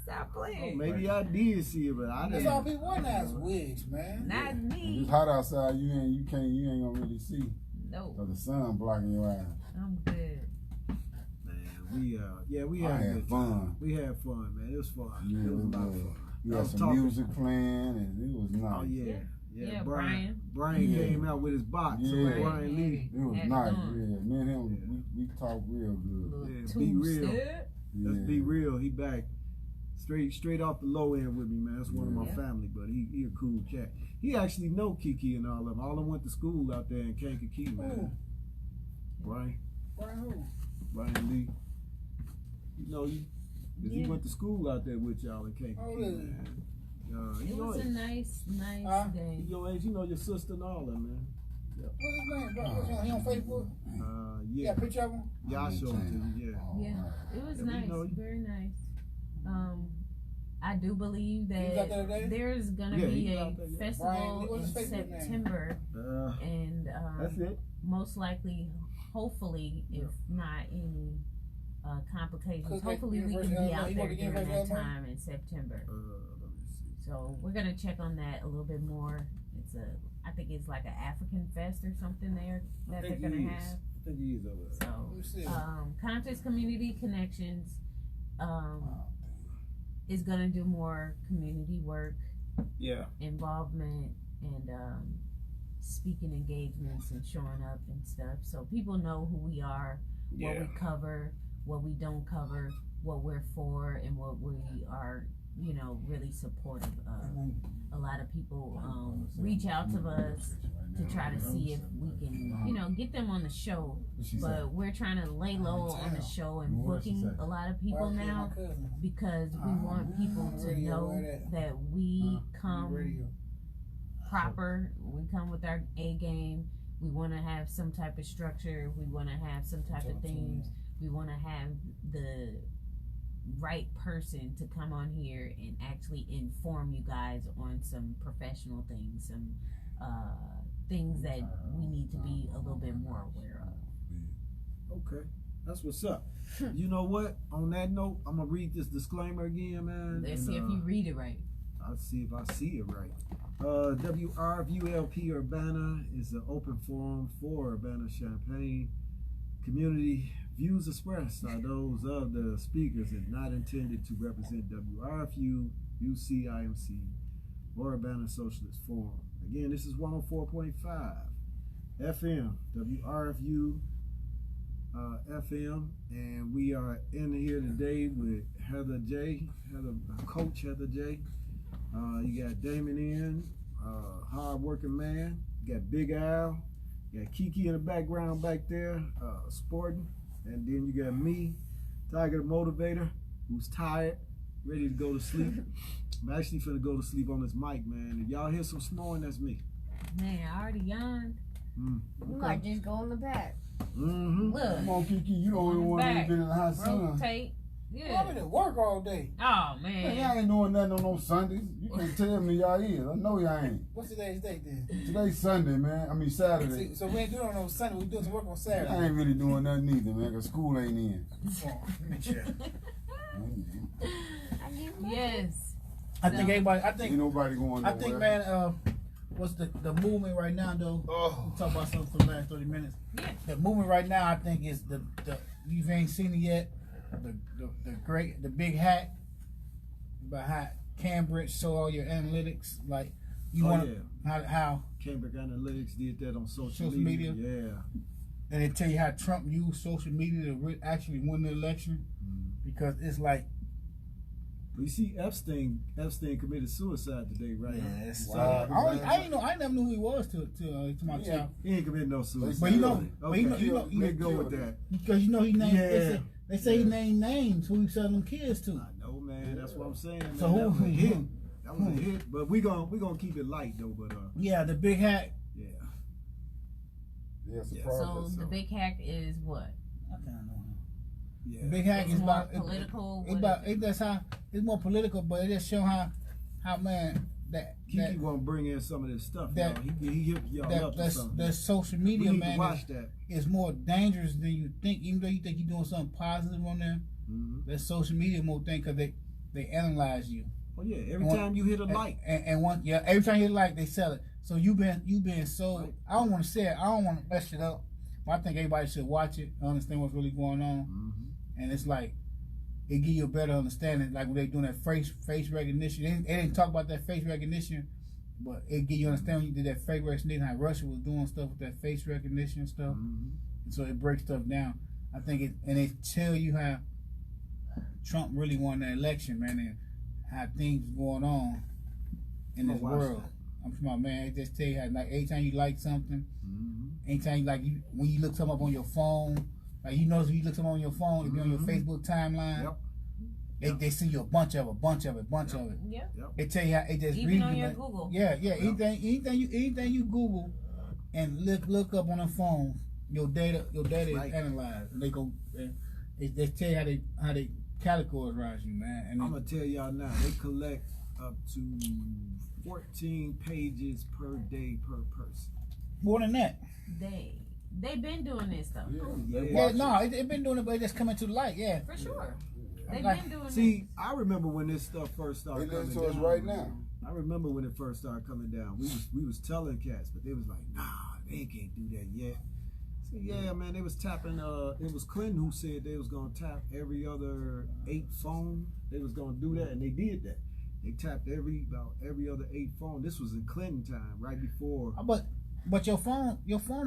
Stop Oh, playing. maybe I did see it, but I That's didn't. all people want now is wigs, man. Not If me. it's hot outside, you ain't gonna really see. No, Cause the sun blocking your eyes. I'm good. Man, we I had a had good fun. time. We had fun, man. It was fun. Yeah, it was a it lot of was. fun. We I had was some talking- music playing and it was nice. Oh yeah. Yeah, Brian Brian. Yeah. came out with his box. So Yeah. Brian Lee. It was Had nice. fun. Yeah, me and him, we talked real good. Little Yeah, be real. two-step. Yeah. Let's be real. He back straight off the low end with me, man. That's one of my Yeah. family, but he a cool cat. He actually know Kiki and all of them. All of them went to school out there in Kankakee, man. Brian Brian who? Lee. You know you. 'Cause he Yeah. went to school out there with y'all in Kankakee, Oh, really? man. It You know was a nice day. your age, you know your sister and all that, man. What's his name, bro? What's he on Facebook? You Yeah, got a picture of him? yeah, I showed it to you. Yeah. Oh, Yeah. right. It was Yeah, we nice, know you. very nice. I do believe He was out there that today? there's gonna Yeah, be he was a out there, yeah. festival Brian, what's in his Facebook name? September, and That's it. most likely, hopefully, if not any complications, Cook at hopefully we can University be of out Illinois. there You during work at that University of time in September. Let me see. So we're gonna check on that a little bit more. I think it's like an African fest or something there that they're gonna have. I think he is over there. So, Let me see. Conscious Community Connections is gonna do more community work, Yeah. involvement, and speaking engagements and showing up and stuff. So people know who we are, what we cover, what we don't cover, what we're for, and what we are, really supportive of. A lot of people reach out to us to try to see if we can, get them on the show. But we're trying to lay low on the show and booking a lot of people now because we want people to know that we come proper. We come with our A game. We want to have some type of structure. We want to have some type of themes. We want to have the right person to come on here and actually inform you guys on some professional things, some things that we need to be a little bit more aware of. Okay. That's what's up. You know what? On that note, I'm gonna read this disclaimer again, man. Let's see if you read it right. I'll see if I see it right. WRFU Urbana is an open forum for Urbana-Champaign. Community views expressed are those of the speakers and not intended to represent WRFU, UCIMC, or Urbana Socialist Forum. Again, this is 104.5 FM, WRFU FM, and we are in here today with Coach Heather J. You got Damon in, hard working man. You got Big Al. You got Kiki in the background back there, sporting. And then you got me, Tiger the Motivator, who's tired, ready to go to sleep. I'm actually finna go to sleep on this mic, man. If y'all hear some snoring, that's me. Man, I already yawned. You might just go in the back. Mm-hmm. Look, Come on, Kiki, you the only one who's been in the hot sun. rotate. Well, Yeah. I've been at work all day. Oh Man, man. y'all ain't doing nothing on no Sundays. You can't tell me y'all is. I know y'all ain't. What's today's date then? Today's Sunday, man. I mean Saturday. So we ain't doing it on Sunday. We doing some work on Saturday. I ain't really doing nothing either, man, because school ain't in. Come on, let me check. Yes. I think everybody. I think. Ain't nobody going nowhere. I think, man. What's the movement right now though? Oh. We'll talk about something for the last 30 minutes. Yeah. The movement right now, I think, is the you ain't seen it yet. The big hack about how Cambridge saw all your analytics. Like you Oh, want yeah. how Cambridge Analytics did that on social Social media. media? Yeah. and they tell you how Trump used social media to actually win the election because it's like. You see, Epstein committed suicide today, right? Yes. Wow. I didn't know. I never knew who he was to my child. He ain't committed no suicide. But you know, okay. you Let's go with that. because you know he named. Yeah. They say he named names who he selling them kids to. I know, man. That's what I'm saying. Man. So that was a hit. who? That was a hit. But we gonna keep it light though. But Yeah, the big hack. yeah. Yeah, Yeah. surprise. So the big hack is what? I kind of know him. Yeah. The big hack It's is more about political. It's about that's how it's more political, but it just show how man that Kiki won't bring in some of this stuff. that- Y'all. He hip y'all up to something. that social we media, need man, to watch that. is more dangerous than you think. Even though you think you're doing something positive on there, that social media more thing because they analyze you. Oh yeah. Every time you hit a like. And one every time you hit a like, they sell it. So you been so Right. I don't want to say it. I don't want to mess it up. But I think everybody should watch it, understand what's really going on, and it's like it give you a better understanding. Like when they doing that face recognition, they didn't talk about that face recognition, but it give you understand when you did that face recognition how Russia was doing stuff with that face recognition stuff, and so it breaks stuff down. I think it tell you how Trump really won that election, man, and how things going on in this watch world. that. I'm talking about, man, it just tell you how like anytime you like something, anytime when you look something up on your phone, like you notice when you look something on your phone, it be on your Facebook timeline. Yep. They send you a bunch of it. Yeah. They tell you how it just Even read on you your like- Google. Yeah. Anything you Google and look up on the phone, your data Right. is analyzed, and they tell you how they categorize you, man. And I'm gonna tell y'all now. They collect up to 14 pages per day per person. more than that. They've been doing this though. Yeah, no, it been doing it, but it just coming to the light. Yeah. For sure. They've Like- been doing See, I remember when this stuff first They started listen coming to us down. right now. I remember when it first started coming down. We was telling cats, but they was like, nah, they can't do that yet. So yeah, man, they was tapping. It was Clinton who said they was gonna tap every other 8 phone. They was gonna do that, and they did that. They tapped about every other 8 phone. This was in Clinton time, right before. But your phone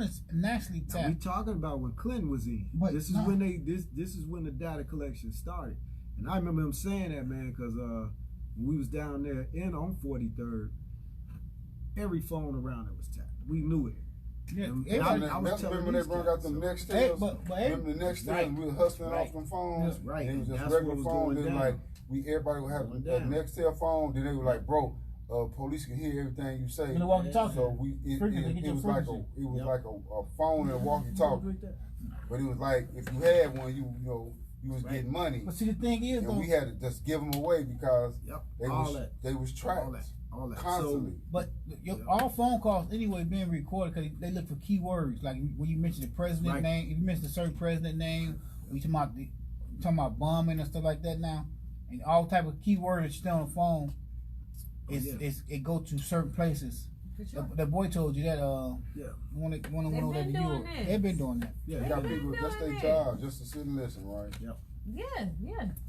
is naturally Now, we tapped. talking about when Clinton was in. But This is no. when this is when the data collection started, and I remember him saying that, man, because when we was down there on 43rd, every phone around there was tapped. We knew it. Yeah, And everybody- I was That's telling remember they these brought cats, out them so- next Hey, tails. but Remember the next tails, we were hustling off them phones. Right. And it was just That's regular what was phone. going Then down. like everybody would have Going a down. Nextel phone. Then they were like, bro, police can hear everything you say. In the walkie-talkie. So it was like a phone and a walkie-talkie. But it was like if you had one, you was getting money. But see, the thing is, And though, we had to just give them away because they all was that, trapped all that. constantly. but all phone calls anyway being recorded because they look for keywords. Like when you mention the president Right. name, if you mention a certain president name, we talking about bombing and stuff like that now, and all type of keywords that you on the phone, it go to certain places. For sure. The boy told you that. Yeah. One They've over been there to doing Europe. this. They've been doing that. They Yeah. got been people that's their doing job, just to sit and listen, right? Yeah.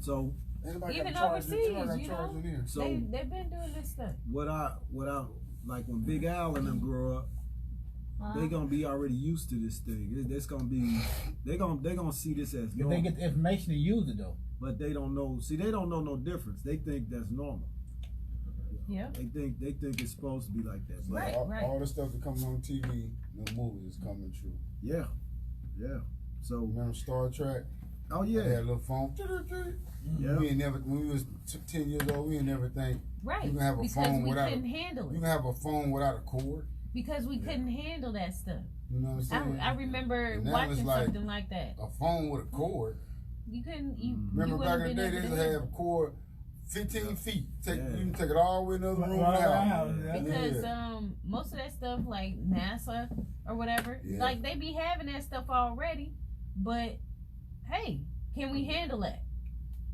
So Anybody Even got charge overseas, got you charge know? in here. so They've been doing this stuff. what I like when Big Al and them grow up, they gonna be already used to this thing. It's gonna be they gonna see this as If normal. they get the information to use it though. But they don't know. See, they don't know no difference. They think that's normal. Yeah. They think it's supposed to be like that. But Right. All the stuff that comes on TV, the movies is coming true. yeah. So remember Star Trek? oh yeah, They had a little phone. yeah. We ain't never when we was 10 years old. We ain't never think Right. you can have a Because phone we without couldn't handle you it. can have a phone without a cord. Because we couldn't handle that stuff. You know what I'm saying? I remember And now it's watching like something like that. a phone with a cord. You couldn't. You Remember you back wouldn't in the day, been they able used to to handle have a cord 15 feet. You Yeah. can take it all the way in the other room Right now. around, yeah. Because most of that stuff like NASA or whatever, Yeah. like they be having that stuff already. But hey, can we handle that?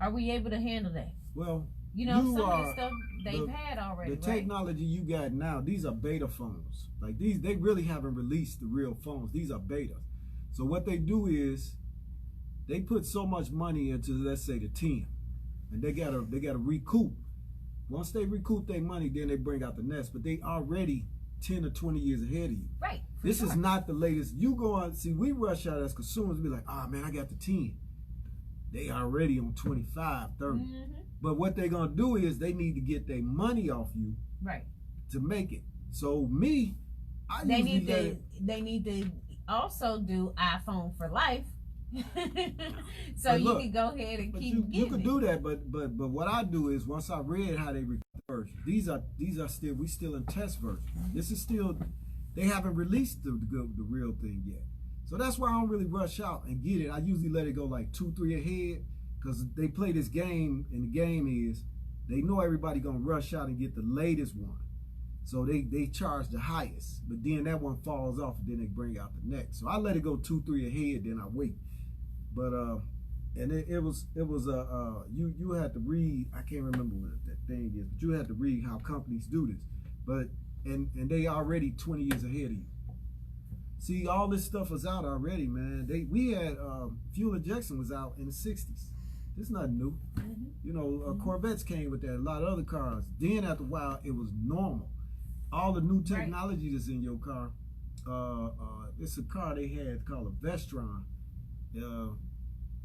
Are we able to handle that? Well, You know, You some of are the stuff they've the- had already, the right? technology you got now, these are beta phones. Like these, they really haven't released the real phones. These are betas. So what they do is they put so much money into, let's say, the 10, and they gotta recoup. Once they recoup their money, then they bring out the next. But they already 10 or 20 years ahead of you. Right. for This sure. is not the latest. You go on, see, we rush out as consumers and be like, ah, man, I got the 10. They already on 25, 30. Mhm. But what they're going to do is they need to get their money off you Right. to make it. So me, I They usually need let to. it, They need to also do iPhone for life. So But you look, can go ahead and but keep you getting could it. do that, but what I do is once I read how they record the version, these are still, we still in test version. This is still, they haven't released the real thing yet. So that's why I don't really rush out and get it. I usually let it go like 2-3 ahead, because they play this game, and the game is they know everybody gonna rush out and get the latest one. So they charge the highest, but then that one falls off, and then they bring out the next. So I let it go 2-3 ahead, then I wait. But and it was you had to read. I can't remember what that thing is, but you had to read how companies do this. But and they already 20 years ahead of you. See, all this stuff was out already, man. We had fuel injection was out in the 60s. This is nothing new. Mhm. You know, Corvettes came with that. A lot of other cars. Then after a while, it was normal. All the new technology that's in your car. It's a car they had called a Vestron.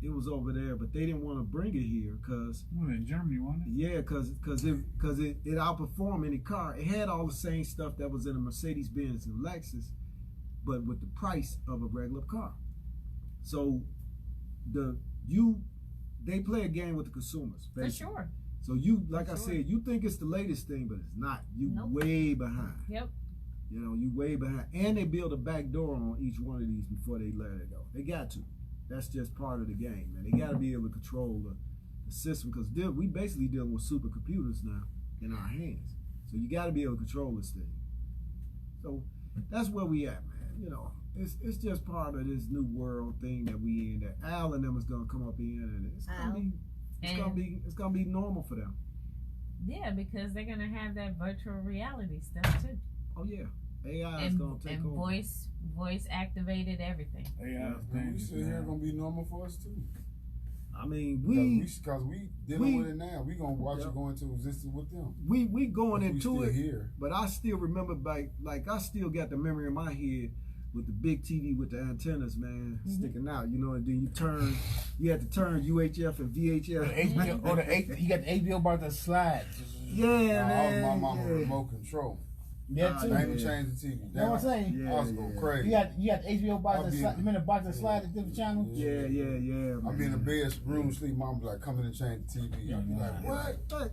It was over there, but they didn't want to bring it here because in Germany, wasn't it? yeah, because it outperformed any car. It had all the same stuff that was in a Mercedes Benz and Lexus, but with the price of a regular car. So they play a game with the consumers. For basically. sure. So you, like For I sure. said, you think it's the latest thing, but it's not. You Nope. way behind. Yep. You know, you way behind. And they build a back door on each one of these before they let it go. They got to. That's just part of the game, man. They got to be able to control the system, because we basically dealing with supercomputers now in our hands. So you got to be able to control this thing. So that's where we at, man. You know, it's just part of this new world thing that we in. That Al and them is gonna come up in, and it's gonna be normal for them. Yeah, because they're gonna have that virtual reality stuff too. Oh yeah, AI is gonna take and over. voice activated everything. Yeah, We sit here gonna be normal for us too. I mean, Because we dealing with it now. We gonna watch it go into existence with them. we going If we into still it, here. but I still remember like I still got the memory in my head with the big TV with the antennas, man, sticking out. You know, and then you had to turn UHF and VHF. You got the HBO bar that slides. Yeah, I was man. my mama yeah. remote control. Yeah, too. They ain't yeah. changed the TV. You know what I'm saying? I was going crazy. You got the HBO box I'll that be- slide. You mean the box that slide at different channels? Yeah, man. I be in the bed, room sleep. Mom be like, come in and change the TV. I be like, what?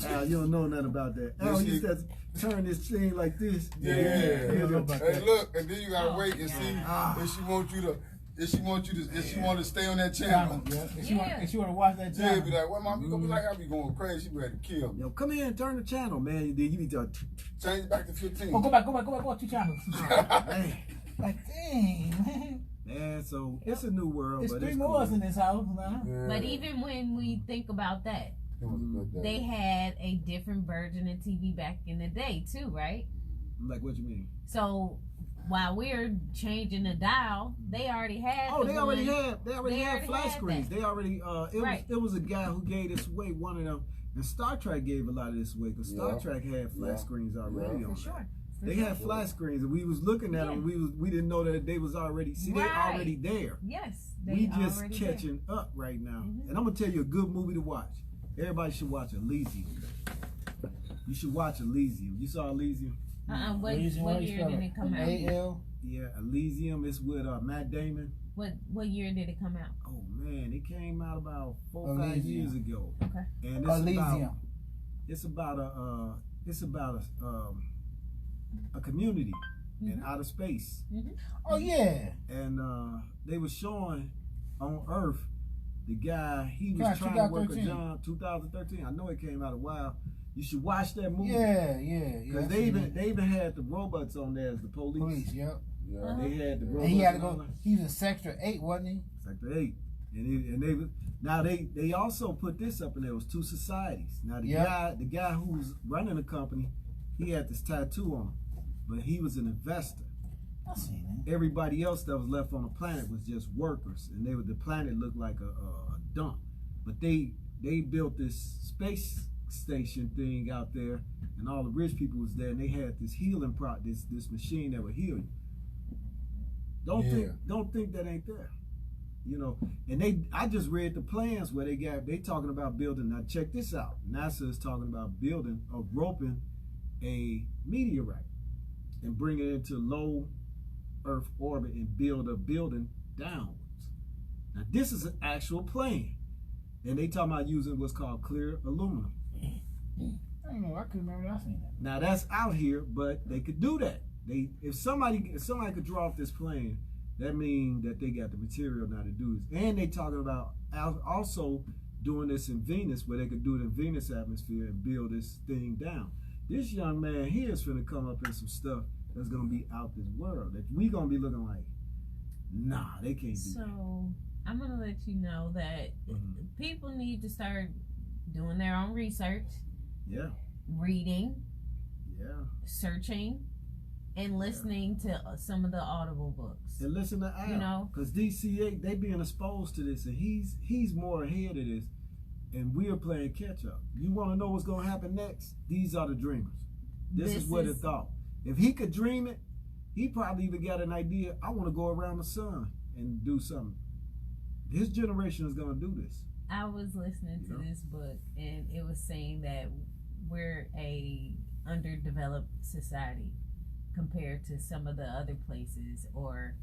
Al, you don't know nothing about that. Al used to turn this thing like this. Yeah. don't know about Hey, that. look, and then you gotta wait and see if she want you to. If she want to stay on that channel. Yeah. Yeah. If she want to watch that Yeah, channel. be like, what, mom? You gonna be like, I be going crazy. She be ready to kill me. Yo, come here and turn the channel, man. Then you be done. Change it back to 15. Oh, go back, go 2 channels. Man. Like, dang, man. Man, so it's a new world. It's but 3 it's more cool. in this house now. Yeah. But even when we think about that, It was a good day. they had a different version of TV back in the day too, right? Like, what you mean? So while we're changing the dial, they already had. Oh, the they already one- had they flash already had screens. that. They already Right. it was a guy who gave this away, one of them, and Star Trek gave a lot of this away because Star Yeah. Trek had flash Yeah. screens already Yeah. on. For sure. They had flash screens, and we was looking at them. We didn't know that they was already. See, they Right. already there. Yes. They We just already catching up right now. Mhm. And I'm gonna tell you a good movie to watch. Everybody should watch Elysium. You should watch Elysium. You saw Elysium? There. What Elysium, how you year spell did it? it come out? A-L? Yeah, Elysium. It's with Matt Damon. What year did it come out? Oh man, it came out about 4 or 5 years ago. Okay. And it's about a community in outer space. Oh yeah. And they were showing on Earth the guy he was Yeah, trying to work with 2013. John 2013. I know it came out a while. You should watch that movie. Yeah. Because they even had the robots on there as the police. Police, yep. Yeah. They had the robots. And he had to on go. there. He was in Sector 8, wasn't he? Sector 8. And they also put this up, and there was 2 societies. Now the guy who was running the company, he had this tattoo on him, but he was an investor. I seen that. Everybody else that was left on the planet was just workers, and the planet looked like a dump. But they built this space station thing out there, and all the rich people was there, and they had this healing this machine that would heal you. Don't think that ain't there. You know, and I just read the plans where they talking about building. Now check this out. NASA is talking about roping a meteorite and bringing it into low Earth orbit and build a building downwards. Now this is an actual plan, and they talking about using what's called clear aluminum. I don't know. I couldn't remember. I seen that. Now that's out here, but they could do that. If somebody could draw off this plan, that means that they got the material now to do this. And they talking about also doing this in Venus, where they could do it in Venus atmosphere and build this thing down. This young man here is finna come up in some stuff that's gonna be out this world. That we gonna be looking like, nah, they can't do that. So I'm gonna let you know that people need to start doing their own research. Yeah. Reading. Yeah. Searching. And listening to some of the Audible books. And listen to Al, you know, because DC8 they being exposed to this, and he's more ahead of this, and we're playing catch up. You want to know what's gonna happen next? These are the dreamers. This is what it thought. If he could dream it, he probably even got an idea. I want to go around the sun and do something. His generation is gonna do this. I was listening to this book, and it was saying that we're a underdeveloped society compared to some of the other places, or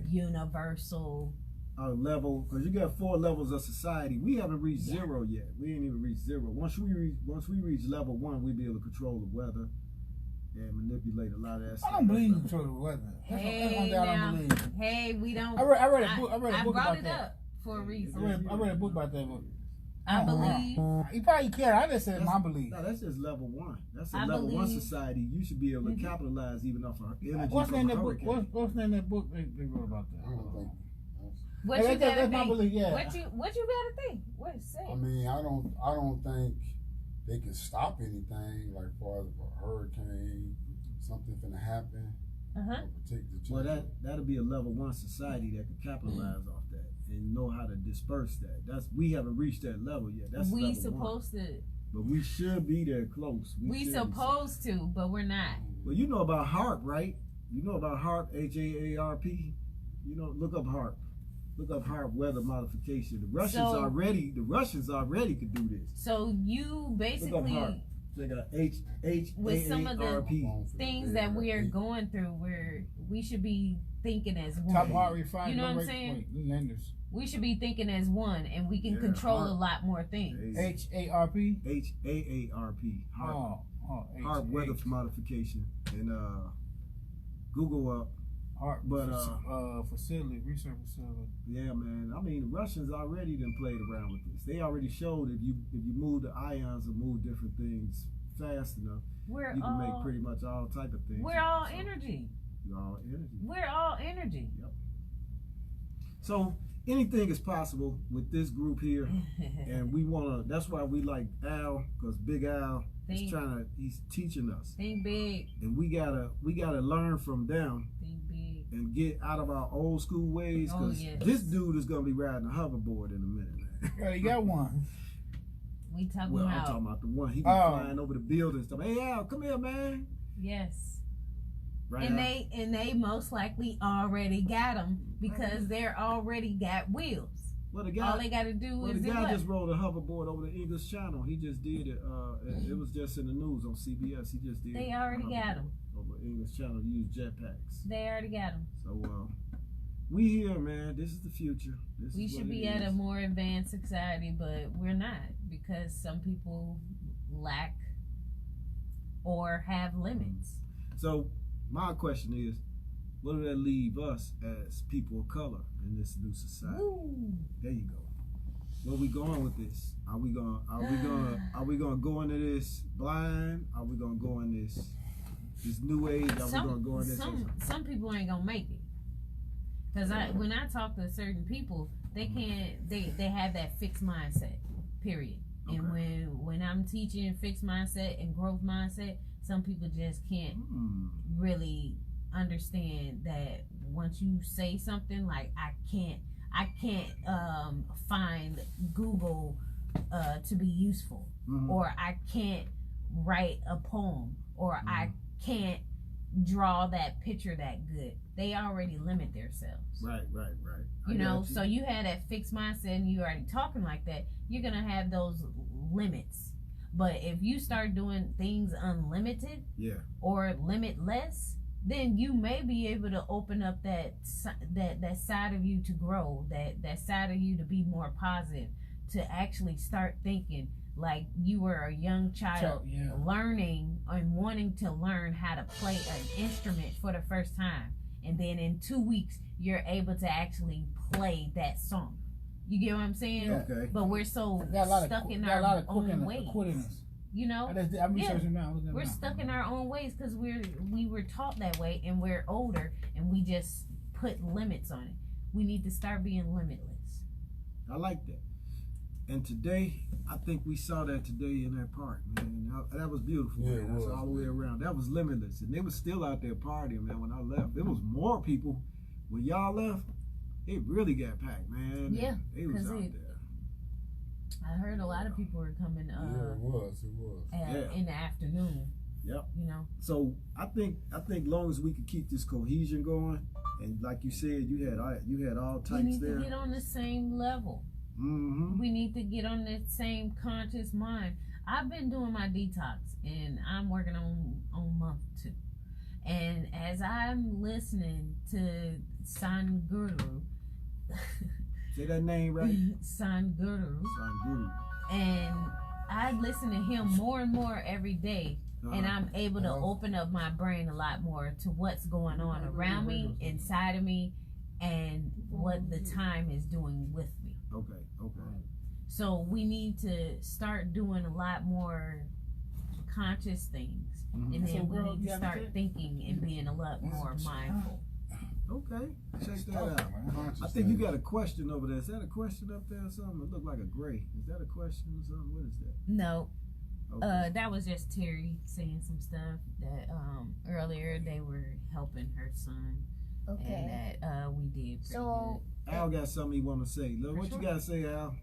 universal level, because you got 4 levels of society. We haven't reached 0 yet. We ain't even reached 0. Once we reach level 1, we'll be able to control the weather and manipulate a lot of that stuff. I don't believe in control the weather. That's one thing I don't believe. Hey, we don't. I read a book. I about brought it that. up for a reason. I read a book about that book. I believe. You probably can. I just said my belief. No, that's just level 1. That's a level 1 society. You should be able to capitalize even off our energy. What's the name of that book? What's the name of that book they wrote about that? I don't think. What you gotta that's my think? belief, yeah. What you gotta think? What say? I mean, I don't think they can stop anything like far as a hurricane, something finna happen. Well, that'll be a level 1 society that can capitalize off that and know how to disperse that. We haven't reached that level yet. That's we level supposed 1. to. But we should be there close. We supposed to, but we're not. Well, you know about HARP, right? You know about HARP, HAARP. You know, look up HARP. Look up HARP weather modification. The Russians already could do this. So you basically. Look up HARP. Check out HAARP. With some of the things that we are going through, we should be thinking as one. Top heart refined. You know what I'm saying? Lenders. We should be thinking as one, and we can control a lot more things. HARP. HAARP. HARP weather modification, and Google up. HARP, but facility, research facility. Yeah, man. I mean, the Russians already done played around with this. They already showed if you move the ions or move different things fast enough, you can make pretty much all type of things. We're all energy. You're all energy. We're all energy. Yep. So anything is possible with this group here, and we wanna. That's why we like Al, because Big Al is he's teaching us. Think big. And we gotta learn from them. Think big. And get out of our old school ways, because this dude is gonna be riding a hoverboard in a minute, man. Yeah, you got one. We talking I'm about. talking about the one he be flying over the building stuff. Hey Al, come here, man. Yes. Right. And they most likely already got them because they're already got wheels. Well, the guy, all they got to do is the guy just rode a hoverboard over the English Channel. He just did it. It was just in the news on CBS. He just did. They already got them. over English Channel use jetpacks. They already got them. So we here, man. This is the future. We should be at a more advanced society, but we're not, because some people lack or have limits. So my question is, what do that leave us as people of color in this new society? Ooh. There you go. Where we going with this? Are we gonna go into this blind? Are we gonna go in this new age? Are we gonna go in this? Some people ain't gonna make it. Cause when I talk to certain people, they can't. They have that fixed mindset. Period. Okay. And when I'm teaching fixed mindset and growth mindset, some people just can't really understand that once you say something like I can't find Google to be useful, or I can't write a poem, or I can't draw that picture that good. They already limit themselves. Right. You know, so you had that fixed mindset and you already talking like that, you're gonna have those limits. But if you start doing things unlimited, or limitless, then you may be able to open up that side of you to grow, that side of you to be more positive, to actually start thinking like you were a young child, learning and wanting to learn how to play an instrument for the first time, and then in 2 weeks you're able to actually play that song. You get what I'm saying? Yeah. Okay. But we're so stuck in our own ways. You know, we're stuck in our own ways because we were taught that way, and we're older, and we just put limits on it. We need to start being limitless. I like that. And today, I think we saw that today in that park, man. That was beautiful, man. That's all the way around. That was limitless, and they was still out there partying, man. When I left, there was more people. When y'all left, it really got packed, man. Yeah, they was out there. I heard a lot of people were coming. It was. In the afternoon. Yep. You know. So I think long as we can keep this cohesion going, and like you said, you had all types there. We need to get on the same level. We need to get on that same conscious mind. I've been doing my detox, and I'm working on month 2. And as I'm listening to Sadhguru, say that name right. Sadhguru. And I listen to him more and more every day, and I'm able to open up my brain a lot more to what's going on around me, inside of me, and what the time is doing with me. Okay. So we need to start doing a lot more conscious things, and then we need to start thinking and being a lot more mindful. Okay, check that out. I think you got a question over there. Is that a question up there or something? It looked like a gray. Is that a question or something? What is that? No. Okay. That was just Terry saying some stuff that earlier they were helping her son. Okay. And that we did. So Al got something he want to say. Look, what you got to say, Al?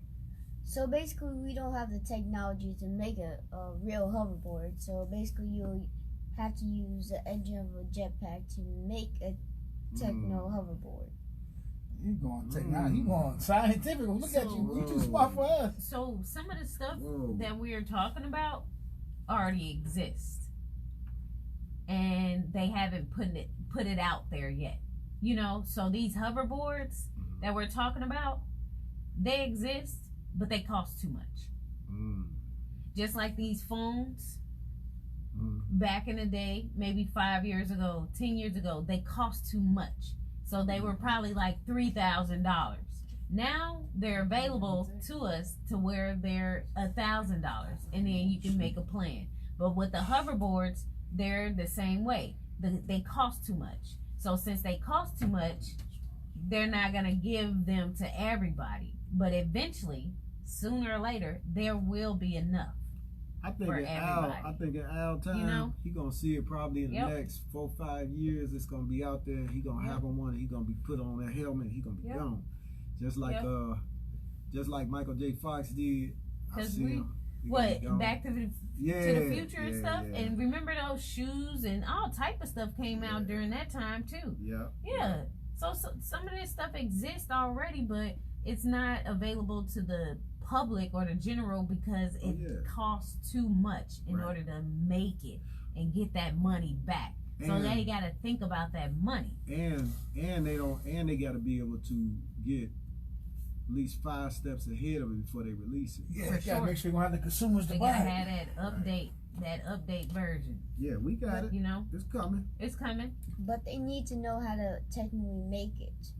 So basically, we don't have the technology to make a real hoverboard. So basically, you'll have to use the engine of a jetpack to make a techno hoverboard. You going technology? You going scientific? Look at you! You too smart for us. So some of the stuff that we are talking about already exists, and they haven't put it out there yet. You know, so these hoverboards that we're talking about, they exist, but they cost too much. Just like these phones, back in the day, maybe 5 years ago, 10 years ago, they cost too much. So they were probably like $3,000. Now they're available to us to where they're $1,000, and then you can make a plan. But with the hoverboards, they're the same way. They cost too much. So since they cost too much, they're not gonna give them to everybody. But eventually, sooner or later, there will be enough. I think in Al time, you know? he gonna see it probably in the next 4-5 years. It's gonna be out there. He gonna have on one. He gonna be put on that helmet. He gonna be gone, just like Michael J. Fox did. Because Back to the Future and stuff. Yeah. And remember those shoes and all type of stuff came out during that time too. Yeah. So some of this stuff exists already, but it's not available to the public or the general because it costs too much in order to make it and get that money back. So And- they got to think about that money. And they got to be able to get at least 5 steps ahead of it before they release it. Yeah, For you gotta sure. make sure you have the consumers They to got buy to it. have that update version. Yeah, we got it. You know, It's coming. it's coming. But they need to know how to technically make it.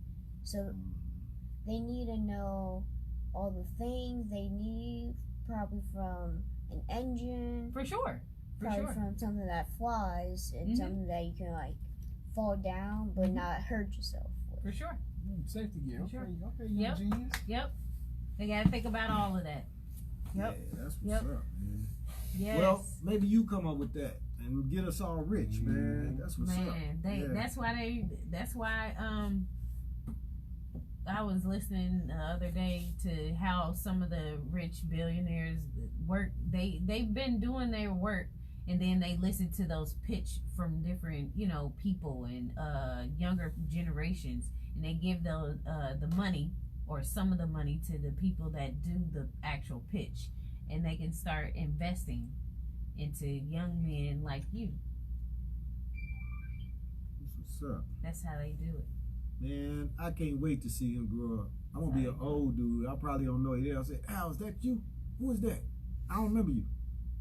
So they need to know all the things they need, probably from an engine, For sure. For probably sure. from something that flies, and Mhm. something that you can like fall down but Mhm. not hurt yourself with. For sure. Safety gear. Okay, Sure. okay, Yep. genius. Yep. They got to think about all of that. Yep. Yeah, that's what's Yep. up, man. Yes. Well, maybe you come up with that and get us all rich, man. That's what's up. Man, Yeah. that's why I was listening the other day to how some of the rich billionaires work. They've been doing their work, and then they listen to those pitch from different people and younger generations, and they give the money or some of the money to the people that do the actual pitch, and they can start investing into young men like you. That's what's up. That's how they do it. Man, I can't wait to see him grow up. I'm gonna be an old dude. I probably don't know you. I'll say, Al, is that you? Who is that? I don't remember you.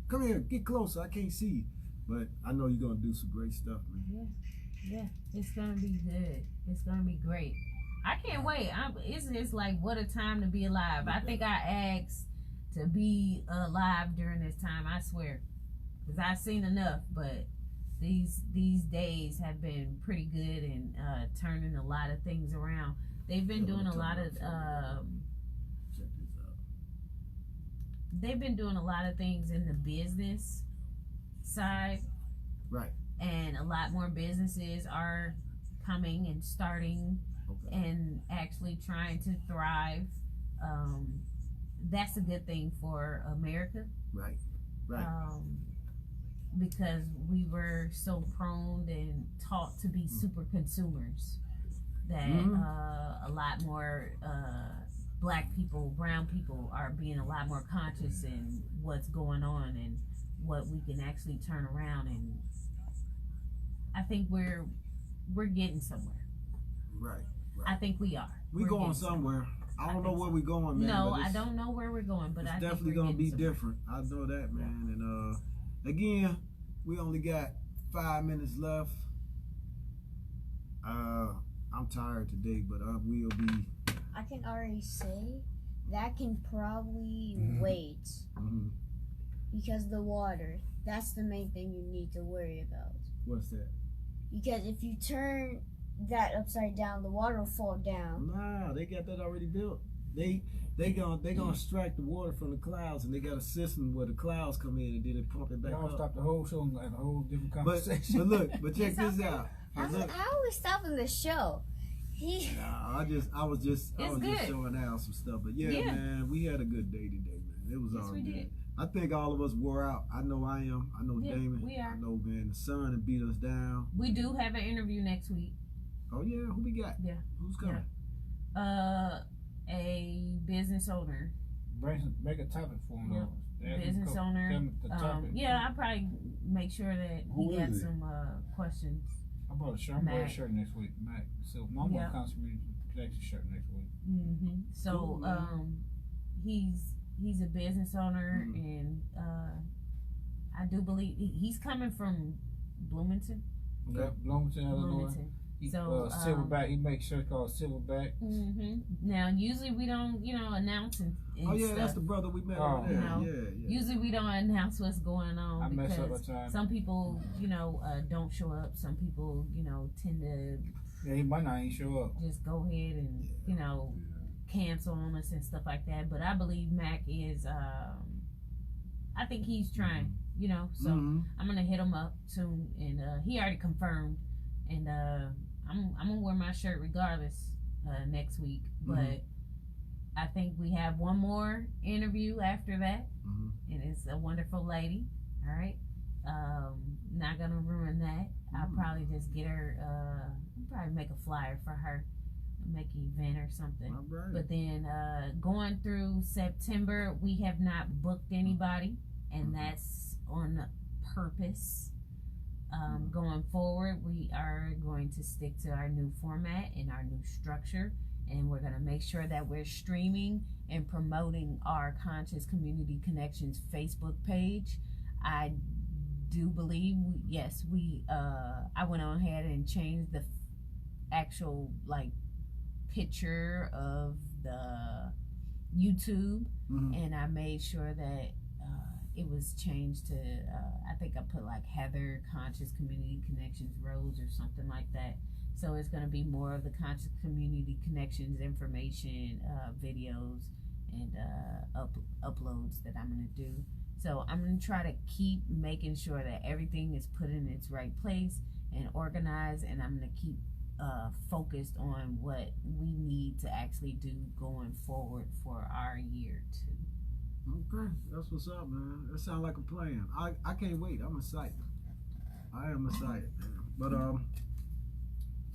Come here, get closer. I can't see you. But I know you're gonna do some great stuff, man. Yeah, it's gonna be good. It's gonna be great. I can't wait. It's just like what a time to be alive. I think I asked to be alive during this time. I swear, because I've seen enough. But these days have been pretty good and turning a lot of things around. They've been doing a lot of. Check this out. They've been doing a lot of things in the business side. Right. And a lot more businesses are coming and starting Okay. and actually trying to thrive. That's a good thing for America. Right. Right. Because we were so prone and taught to be super consumers that a lot more black people, brown people are being a lot more conscious in what's going on and what we can actually turn around, and I think we're getting somewhere. Right. I think we are. We We're going getting somewhere. I don't know think where so. we're going, man. No, but I it's- don't know where we're going, but It's I definitely think we're gonna be getting somewhere. different. I know that, man. And again, we only got 5 minutes left. I'm tired today, but I will be. I can already say that can probably wait Mhm. because the water. That's the main thing you need to worry about. What's that? Because if you turn that upside down, the water will fall down. Nah, they got that already built. They gonna extract the water from the clouds, and they got a system where the clouds come in and then they pump it back Y'all up. stop the whole show and have a whole different But conversation. look, but check It's this okay. out. But look, How are we stopping the show? nah, I was just good. showing out some stuff. But yeah, Yeah. man, we had a good day today, man. It was Yes, all we good. did. I think all of us wore out. I know I am. I know Yeah, Damon. we are. I know, man, the sun had beat us down. We do have an interview next week. Oh yeah, who we got? Yeah. Who's coming? A business owner. Make a topic for him. Yep. though. Ask him Business co- owner. tell him the topic. Yeah, I'll probably make sure that Who he got is it? some questions. I bought a shirt. I'm wearing a Mac. shirt next week, Mac. So I'm Yeah. gonna constantly protection shirt next week. So Cool, man. he's a business owner, Mhm. and I do believe he's coming from Bloomington. Okay. Yeah, Bloomington, Illinois. Bloomington. He, So, Silverback. He makes shirts called Silverback. Now, usually we don't, announce and Oh yeah, stuff. that's the brother we met Oh, over there. no. Yeah. Usually we don't announce what's going on I mess up because a time. some people, don't show up. Some people, tend to Yeah, he might not even show up. just go ahead and, cancel on us and stuff like that. But I believe Mac is, I think he's trying, so Mhm. I'm going to hit him up soon. And he already confirmed. And I'm going to wear my shirt regardless next week. But I think we have one more interview after that. Mhm. And it's a wonderful lady. All right. Not gonna ruin that. I'll probably just get her. Probably make a flyer for her, make an event or something. All right. But then going through September, we have not booked anybody, and that's on purpose. going forward, we are going to stick to our new format and our new structure, and we're going to make sure that we're streaming and promoting our Conscious Community Connections Facebook page. I do believe, I went on ahead and changed the actual like picture of the YouTube, and I made sure that it was changed to I think I put like Heather Conscious Community Connections Rose or something like that. So it's going to be more of the Conscious Community Connections information, videos, and uploads that I'm going to do. So I'm going to try to keep making sure that everything is put in its right place and organized, and I'm going to keep focused on what we need to actually do going forward for our year 2. Okay, that's what's up, man. That sounds like a plan. I can't wait. I'm excited. I am excited, man. But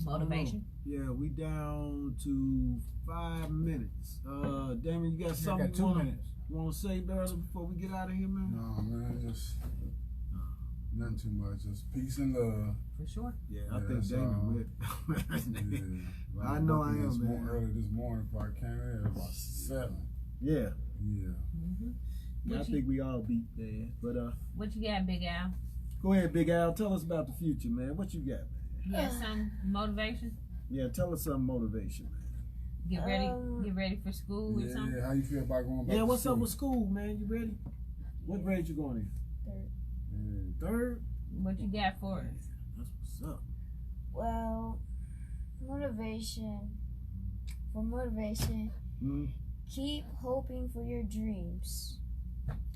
Motivation. Yeah, we down to 5 minutes. Damon, you got something? I got 2 minutes. Want to say, brother, before we get out of here, man? No, man, just nothing too much. Just peace and love. For sure. Yeah, I think Damon with. Yeah. I know I am, man. Early this morning, before I came in, it was about 7. Yeah. Yeah. Yeah, I think we all beat there. But what you got, Big Al? Go ahead, Big Al. Tell us about the future, man. What you got, man? You got some motivation? Yeah, tell us some motivation, man. Get ready for school or something? Yeah, how you feel about going back Yeah, to what's school? up with school, man? You ready? What grade you going in? Third? What you got for us? That's what's up. Well, motivation. For motivation, keep hoping for your dreams.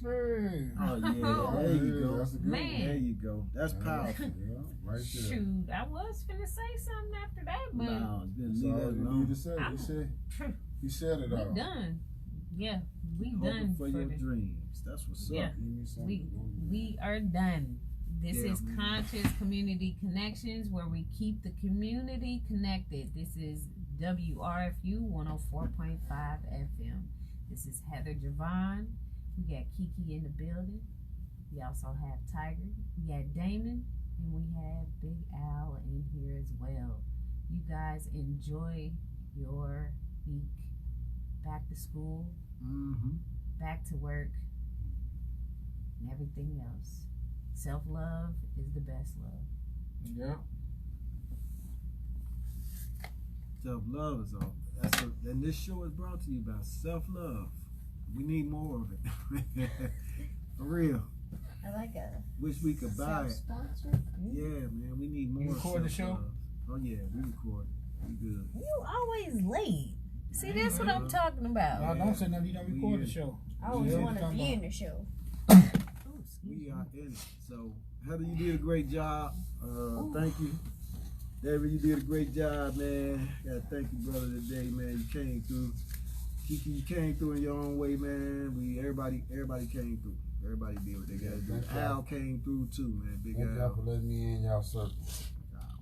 Hey. Oh, yeah. There you go. That's a good Man. one. There you go. That's powerful. Yeah, right there. Shoot, I was finna say something after that, but No, it's been That's leave all that you alone. need to say. He said it all. we done. Yeah, we Hoping done for for your the, dreams. That's what's Yeah. up. Give me something. we are done. This Yeah, is man. Conscious Community Connections, where we keep the community connected. This is WRFU 104.5 FM. This is Heather Javon. We got Kiki in the building. We also have Tiger. We got Damon, and we have Big Al in here as well. You guys enjoy your week. Back to school, back to work, and everything else. Self-love is the best love. Yeah. Self-love is all. And this show is brought to you by self-love. We need more of it. For real. I like a Wish we could buy it. self-sponsor. Yeah, man. We need more. You record the show? self-love. Oh, yeah. We record. We good. You always late. See, that's what I'm talking about. No, don't say nothing. You don't record the show. I always Yeah. want to be in the show. Ooh, excuse We me. are in it. So, Heather, you did a great job. Thank you. David, you did a great job, man. Gotta thank you, brother, today, man. You came through. Kiki, you came through in your own way, man. Everybody came through. Everybody did what they gotta do. Thank Al y'all. came through too, man. Big Thank y'all Al. for letting me in y'all circle.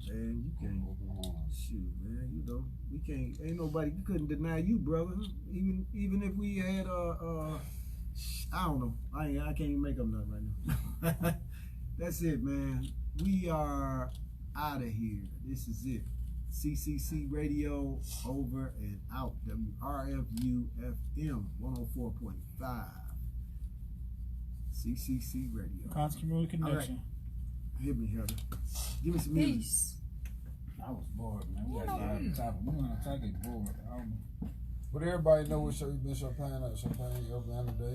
Man, you can't. Shoot, man. You know, we can't. Ain't nobody. You couldn't deny you, brother. Even if we had I don't know. I can't even make up nothing right now. That's it, man. We are out of here. This is it. CCC Radio over and out. WRFU FM 104.5. CCC Radio. Conscious Community Connection. Hit me, Heather. Give me some music. Peace. I was bored, man. We got to get on the topic bored. But everybody know what show you been champagne today.